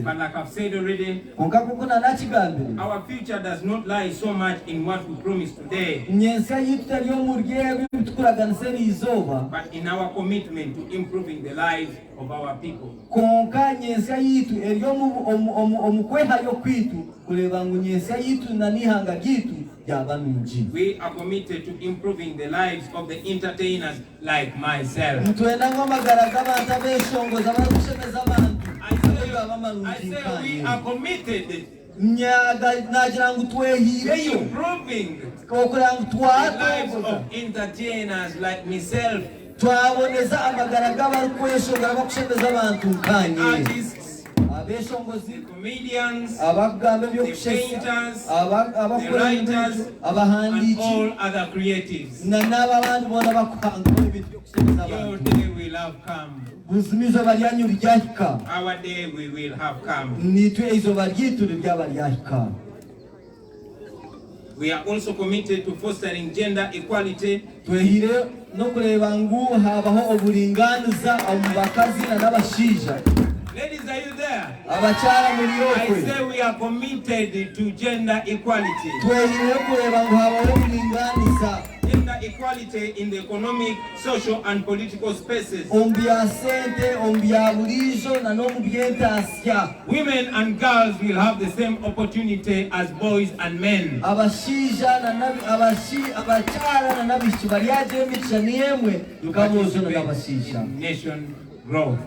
But like I've said already, our future does not lie so much in what we promise today, but in our commitment to improving the lives of our people. We are committed to improving the lives of the entertainers like myself. I say we are committed improving the lives of entertainers like myself, artists, the comedians, the painters, the writers, and all other creatives. Your day will have come. Our day we will have come. We are also committed to fostering gender equality. Ladies, are you there? I say we are committed to gender equality. Gender equality in the economic, social, and political spaces. Women and girls will have the same opportunity as boys and men. Nation growth.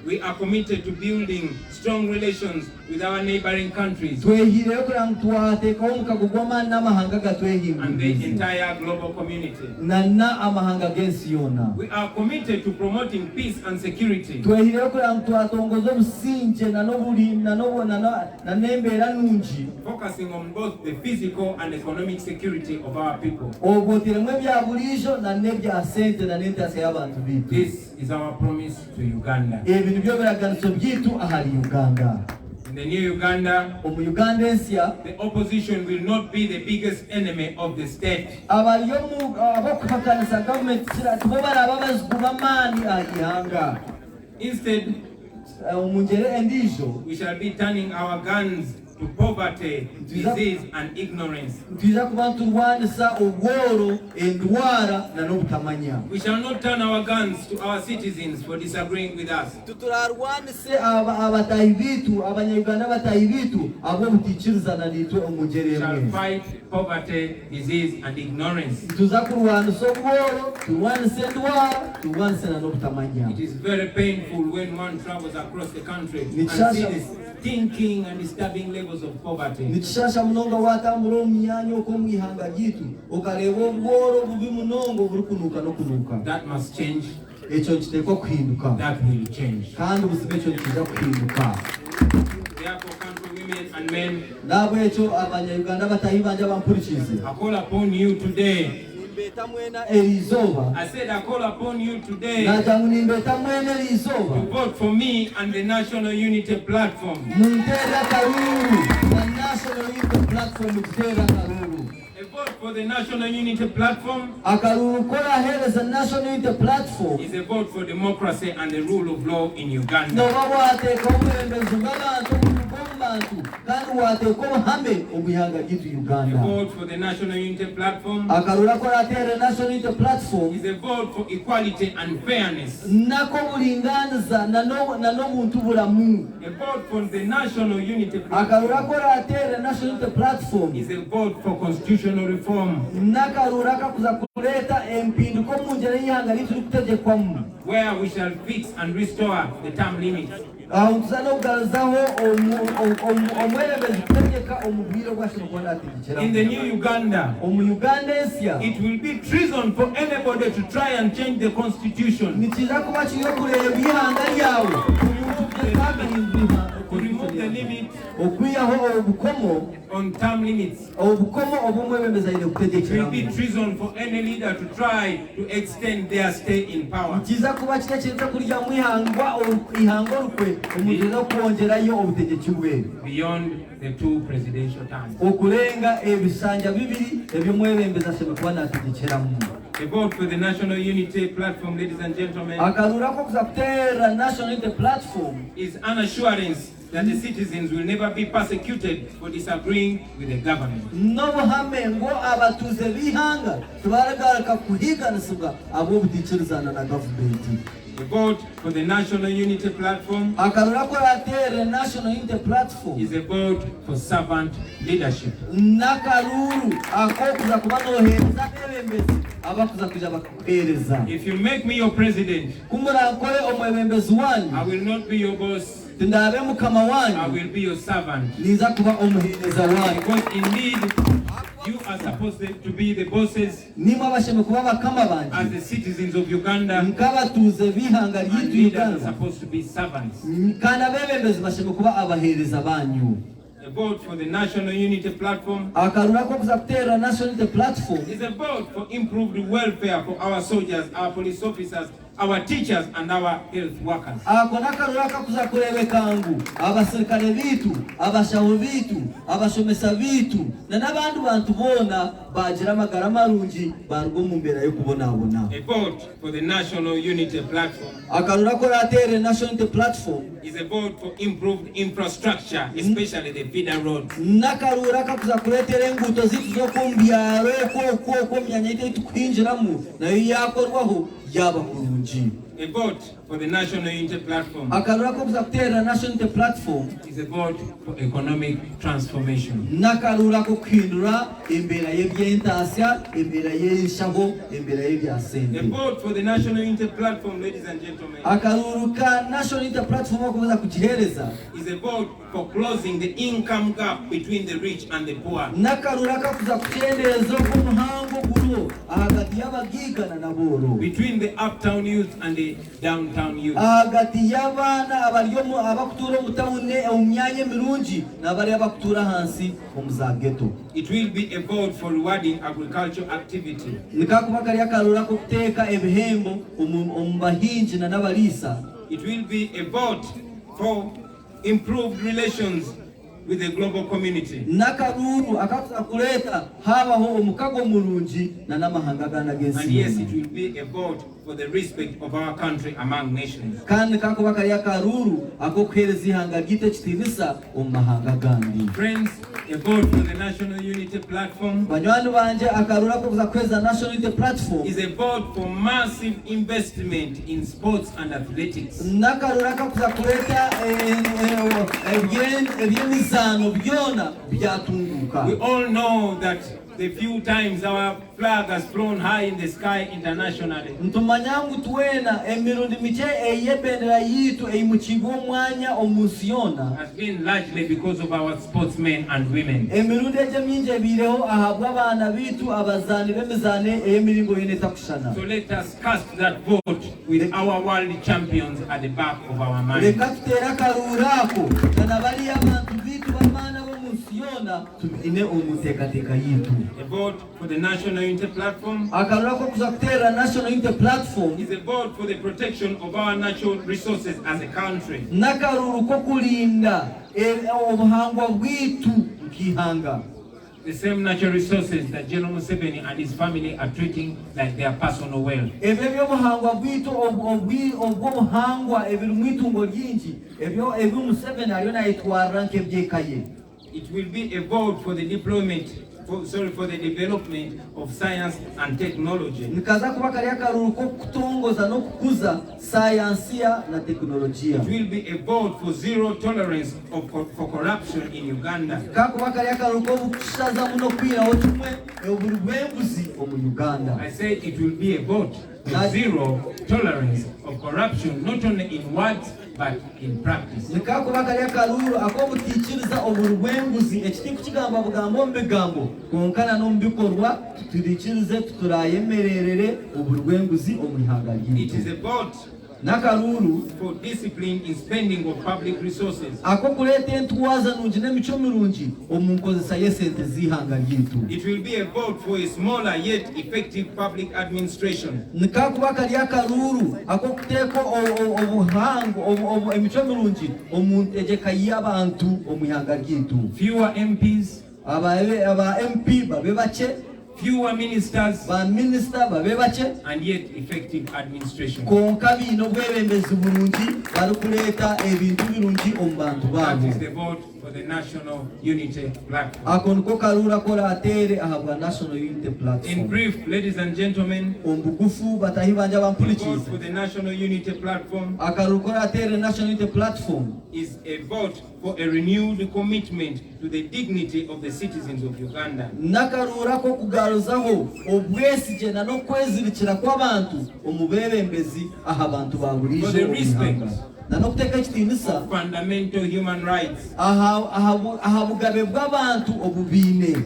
We are committed to building strong relations with our neighboring countries and the entire global community. We are committed to promoting peace and security, focusing on both the physical and economic security of our people. This is our promise to Uganda. In the new Uganda, the opposition will not be the biggest enemy of the state. Instead, we shall be turning our guns to poverty, disease, and ignorance. We shall not turn our guns to our citizens for disagreeing with us. We shall fight poverty, disease, and ignorance. It is very painful when one travels across the country and sees this thinking and disturbing levels of poverty. That must change. That will change. Therefore, country women and men, I call upon you today. I said I call upon you today to vote for me and the National Unity Platform. A vote for the National Unity Platform is a vote for democracy and the rule of law in Uganda. A vote for the National Unity Platform is a vote for equality and fairness. A vote for the National Unity Platform is a vote for constitutional reform, where we shall fix and restore the term limits. In the new Uganda, it will be treason for anybody to try and change the constitution. To remove the limit on term limits. It will be treason for any leader to try to extend their stay in power. Beyond the 2 presidential terms. A vote for the National Unity Platform, ladies and gentlemen, is an assurance that the citizens will never be persecuted for disagreeing with the government. A vote for the National Unity Platform is a vote for servant leadership. If you make me your president, I will not be your boss. I will be your servant. Because indeed, you are supposed to be the bosses as the citizens of Uganda, and leaders are supposed to be servants. A vote for the National Unity Platform is a vote for improved welfare for our soldiers, our police officers, our teachers, and our health workers. A vote for the National Unity Platform is a vote for improved infrastructure, especially the feeder roads. A vote for the National Unity Platform is a vote for economic transformation. A vote for the National Unity Platform, ladies and gentlemen, is a vote for closing the income gap between the rich and the poor. Between the uptown youth and the downtown youth. It will be a vote for rewarding agricultural activity. It will be a vote for improved relations with the global community. Nakaruru akakuza kuleta habaho omukago mulungi na namahanga ganagensi. And yes, it will be a vote for the respect of our country among nations. Kandi kako bakariya karuru akokuhereza ihanga gite kitinisa omahanga gandi. Friends, a vote for the National Unity Platform Banywani banje akarura kuza kweza National Unity Platform is a vote for massive investment in sports and athletics. Nakarura kakuza kuleta ebyemizano byona byatunguka. We all know that the few times our flag has flown high in the sky internationally, Ntumanyangu tuwena emirundi miche eyebendera yitu eyimukigo mwanya omusiyona has been largely because of our sportsmen and women. emirundi eje minje bireho ahabwa abana bitu abazani bemizane eyemiringo yene takushana. So let us cast that vote with our world champions at the back of our mind. Leka tutera karurako kana bali abantu bitu bamana bomusiyona tubine omutekateka yitu. A vote for the National Unity Platform Akarurako kuza kutera National Unity Platform is a vote for the protection of our natural resources as a country. nakaruru ko kulinda obuhangwa bwitu nkihanga. The same natural resources that General Museveni and his family are treating like their personal wealth. Ebyo byobuhangwa bwitu obwobuhangwa ebiri mwitungo ryingi ebyo Museveni ariyo nayitwara nk'ebyekaye. It will be a vote for the for the development of science and technology. Nikaza kuba kariya karuru ko kutongoza no kukuza sayansia na teknolojia. It will be a vote for zero tolerance for corruption in Uganda. Kakuba kariya karuru ko kushaza muno kwira otumwe oburubembuzi omu Uganda. I say it will be a vote for zero tolerance of corruption, not only in words but in practice. Nikakuba kariya karuru akobutiikiriza oburubembuzi ekiti kukigamba bugambo mbigambo konkana n'ombikorwa tutiriikirize tuturayemererere oburubembuzi omu ihanga ryaitu. It is a vote nakaruru for discipline in spending of public resources. akokuleta entwaza nungi n'emico mirungi omu nkozesa y'esente z'ihanga ryaitu. It will be a vote for a smaller yet effective public administration. Nikakuba kariya karuru akokuteeka obuhango emico mirungi omu ntegeka y'abantu omu ihanga ryaitu. Fewer MPs, aba MP babe bake, fewer ministers, ba minister babe bake, and yet effective administration. konka biine obwebembezi burungi barikuleeta ebintu birungi omu bantu That baabo. is the vote for the National Unity Platform. Ako niko karura kora atere ahabwa National Unity In Platform. brief, ladies and gentlemen, Ombugufu batahi banje the vote bampulikiza. for the National Unity Platform Akaruru kora atere National Unity Platform is a vote for a renewed commitment to the dignity of the citizens of Uganda. nakarura ko kugaruzaho obwesige na no kwezirikira kw'abantu omubebembezi aha bantu baburijo For the respect na no kuteka ekitinisa of fundamental human rights, aha bugabe bw'abantu obubine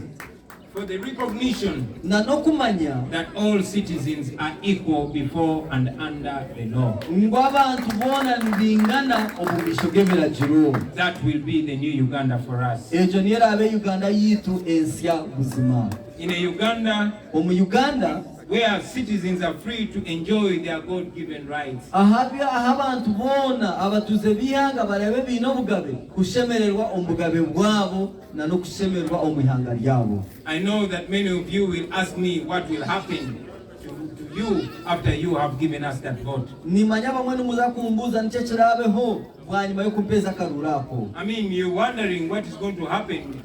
for the recognition na no kumanya that all citizens are equal before and under the law. ngo abantu bona ndingana obumisho bw'ebiragiro. That will be the new Uganda for us. Ekyo niyo erabe Uganda yitu ensya buzima. In a Uganda Omu Uganda where citizens are free to enjoy their God-given rights. aha abantu bona abatuze b'ihanga barebe biine obugabe kushemererwa omu bugabe bwabo na no kushemererwa omu ihanga ryabo. I know that many of you will ask me what will happen to you after you have given us that vote. Nimanya bamwe nimuza kumbuza nicyo kirabeho bwanyuma yo kumpeza akarura ako. I mean, you're wondering what is going to happen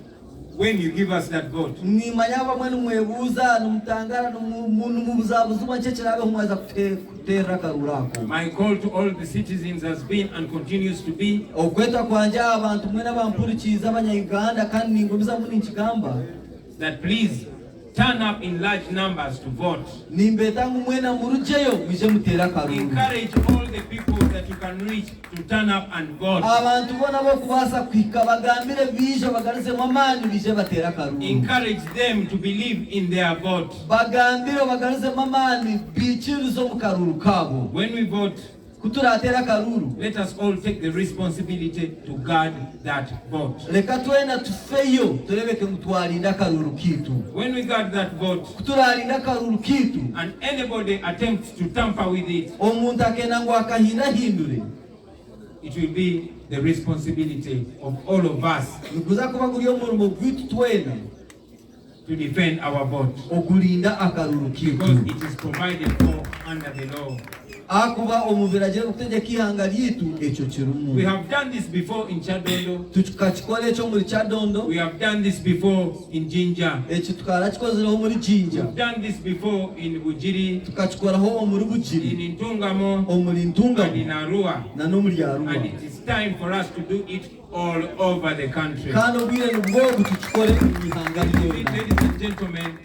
when you give us that vote. Nimanya bamwe nimwebuza nimutangara nimubuzabuzuma nicyo kirabeho mwaza kutera akarura ako. My call to all the citizens has been and continues to be Okweta kwanje abantu mwe n'abampurikiza abanya-Uganda kandi ningumiza muni nkigamba that please turn up in large numbers to vote. nimbeta ngu mwena murujeyo mwije mutera akaruru. Encourage all the people that you can reach to turn up and vote. Abantu bona bo kubasa kwika bagambire bije bagarize mamani bije batera akaruru. Encourage them to believe in their vote. Bagambire bagarize mamani bichirizo mu karuru kabo. When we vote, kuturatera akaruru. Let us all take the responsibility to guard that vote. Leka twena tufeyo turebeke mutwarinda akaruru kitu. When we guard that vote, kuturarinda akaruru kitu, and anybody attempts to tamper with it, omuntu akena ngo akahinda hindure, it will be the responsibility of all of us to defend our vote, because it is provided for under the law. We have done this before in Chadondo. We have done this before in Jinja. We have done this before in Bujiri, in Ntungamo, and in Arua. And it is time for us to do it all over the country. Ladies and gentlemen,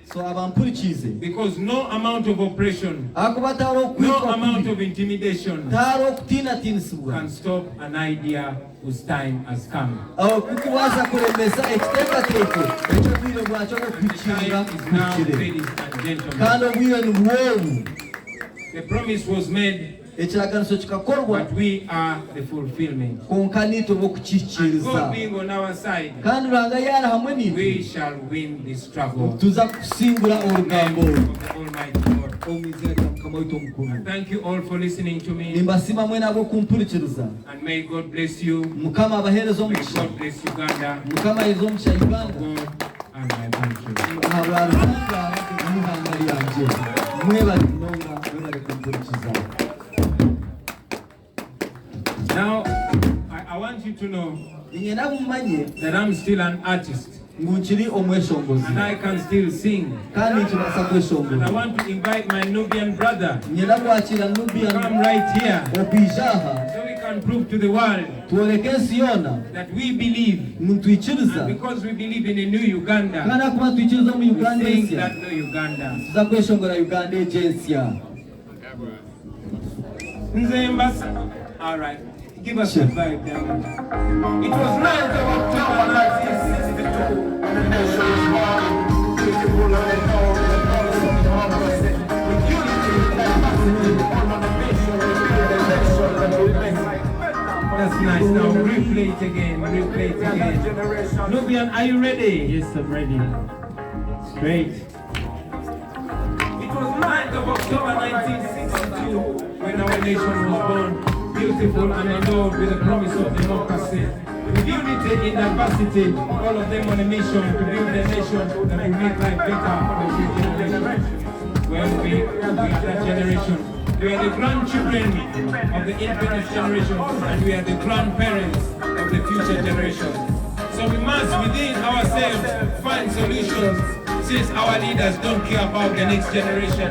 because no amount of oppression, no amount of intimidation can stop an idea whose time has come. The time is now, ladies and gentlemen. The promise was made, but we are the fulfillment. And God being on our side, we shall win this struggle. Thank you all for listening to me. And may God bless you. May God bless Uganda. God and my country. Now, I want you to know that I'm still an artist. And I can still sing. And I want to invite my Nubian brother to come right here, so we can prove to the world that we believe. And because we believe in a new Uganda, we sing that new Uganda. All right. Give us a vibe down. It was 9th of October 1962, and the nation was born. Beautiful and adored, the policy of democracy. With unity and diversity, all of the nation will be the nation that will make life better. That's nice. Now replay it again. Replay it again. Nubian, are you ready? Yes, I'm ready. Great. It was 9th of October 1962 when our nation was born. Beautiful and endowed with the promise of democracy. With unity in diversity, all of them on a mission to build a nation that will make life better for the future generation. Well, we are that generation. We are the grandchildren of the independence generation, and we are the grandparents of the future generation. So we must, within ourselves, find solutions, since our leaders don't care about the next generation.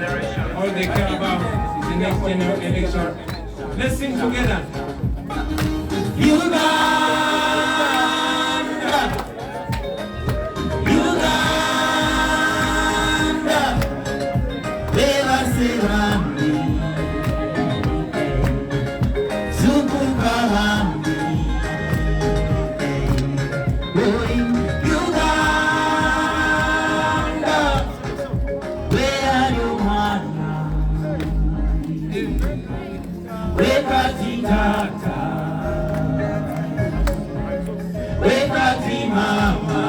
All they care about is the next election. Let's sing together. Uganda, Uganda, Beba Serami, Zukukarami, Uganda, where are you, Mwana? Wekati tata, wekati mama.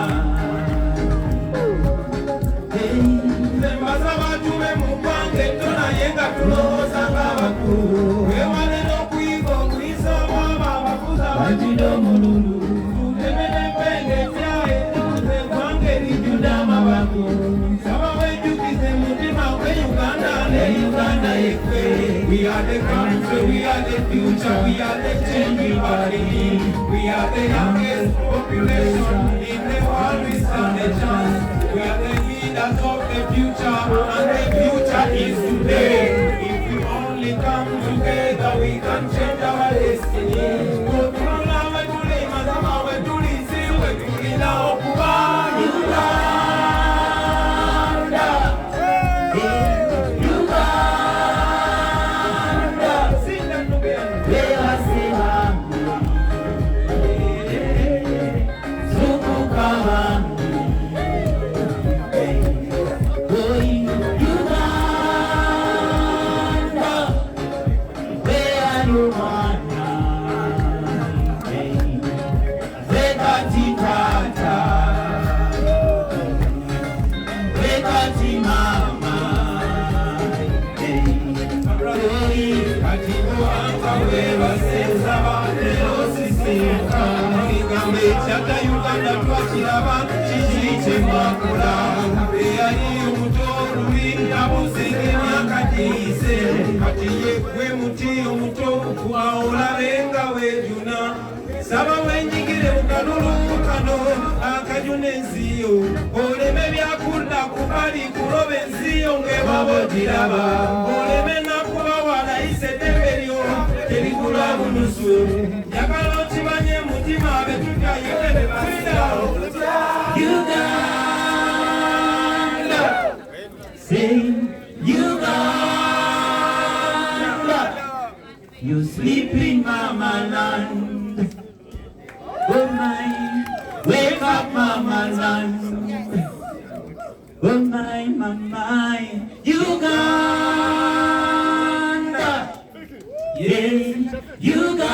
Zembaza batume mupange tona yenga tuloza ngabakuru. Wewale no kuigo kuiso mama bakuza bajido mululu. Tutemene penge tiae, tutempange lijuda mabakuru. Saba wejukize mutima we Uganda, le Uganda ekwe. We are the country, we are the future, we are the change we believe. We are the youngest population in the world, we stand a chance. We are the leaders of the future, and the future is today. If we only come together, we can change our destiny. Katibu anga wewa senza batero Yata Uganda twakiraba kiki kyemwakola eyali omutoluli yabuzinga emyaka giyise kati ye gwe muti omuto olabe nga weejuna saba wenjigire mu kalulu kano akajuna enziyo oleme byakudda kubali kuloba enziyo ng'ewaba ogiraba oleme nakuba walayise eddembe lyo terigula bunusu njagala okimanye mutima betutya yone bebasira Uganda say Uganda you sleep in mama land. Oh my, wake up mama land. Oh my, mama, Uganda. Yeah, Uganda.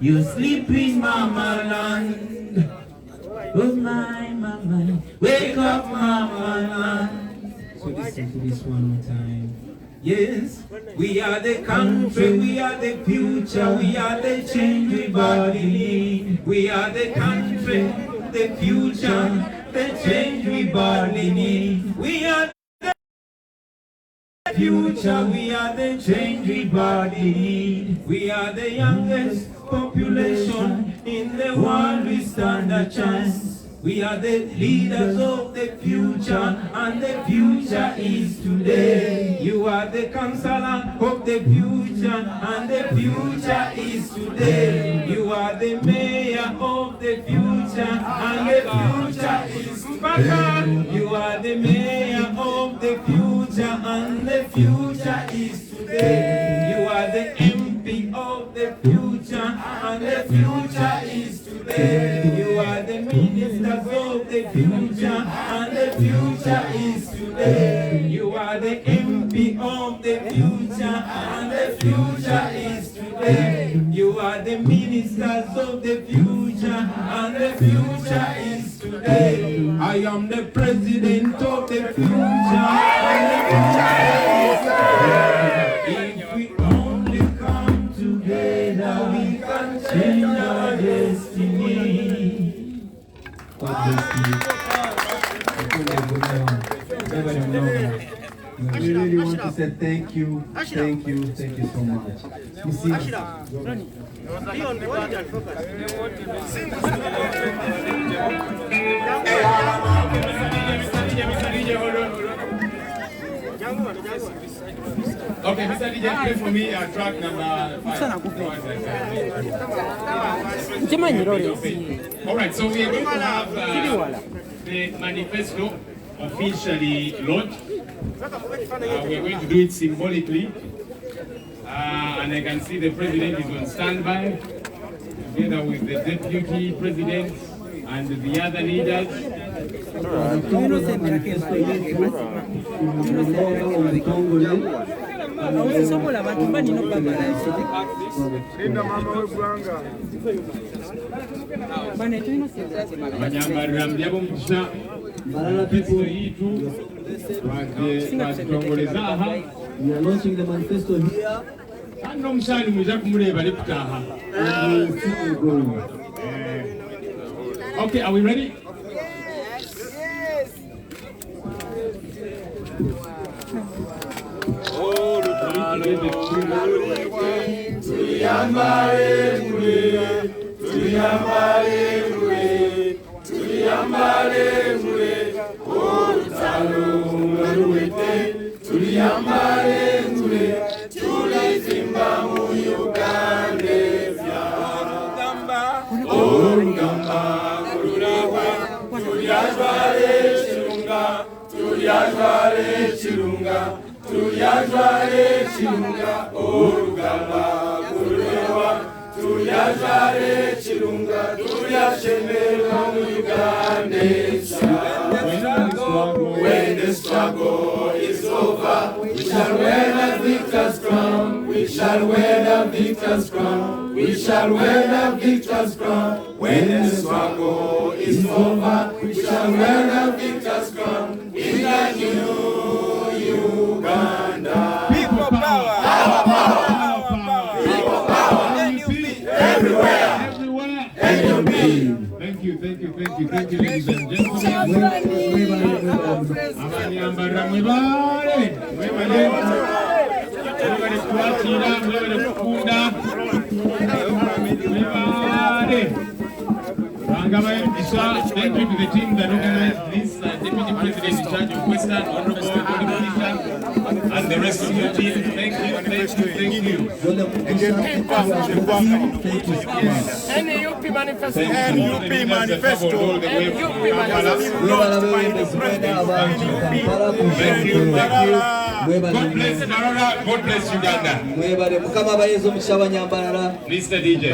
You sleep in mama land. Oh my, mama, wake up mama land. So listen to this one more time. Yes, we are the country, we are the future, we are the change we badly need. We are the country, the future, the change we badly need. We are the future, we are the change we badly need. We are the youngest population in the world, we stand a chance. We are the leaders of the future, and the future is today. You are the counselor of the future, and the future is today. You are the mayor of the future, and the future is today. You are the mayor of the future, and the future is today. You are the MP of the future, and the future is today. You are the ministers of the future, and the future is today. You are the MP of the future, and the future is today. You are the ministers of the future, and the future is today. I am the president of the future, and the future is today. If we only come together, we can change our destiny. God bless you. We really want to say thank you so much. You see, Okay, Mr. DJ, play for me track number 5. Alright, so we are going to have the manifesto officially launched. We are going to do it symbolically. And I can see the president is on standby, together with the deputy president and the other leaders. Mbarara people, we are launching the manifesto here. And we'll see you going. Okay, are we ready? When the struggle is over, we shall wear the victor's crown. We shall wear the victor's crown. We shall wear the victor's crown. When the struggle is over, we shall wear the victor's crown. In the new Uganda. People power. Our power. People power. Everywhere. you, ladies and gentlemen. Abanyambarara mwebale kuwakira, mwebale kukunda, mwebale. Thank you to the team that organized this, Deputy President in charge of Western, Honorable Bobi, and the rest of your team. Thank you. NUP Manifesto. NUP Manifesto. God bless Mbarara. God bless Uganda. Mr. DJ.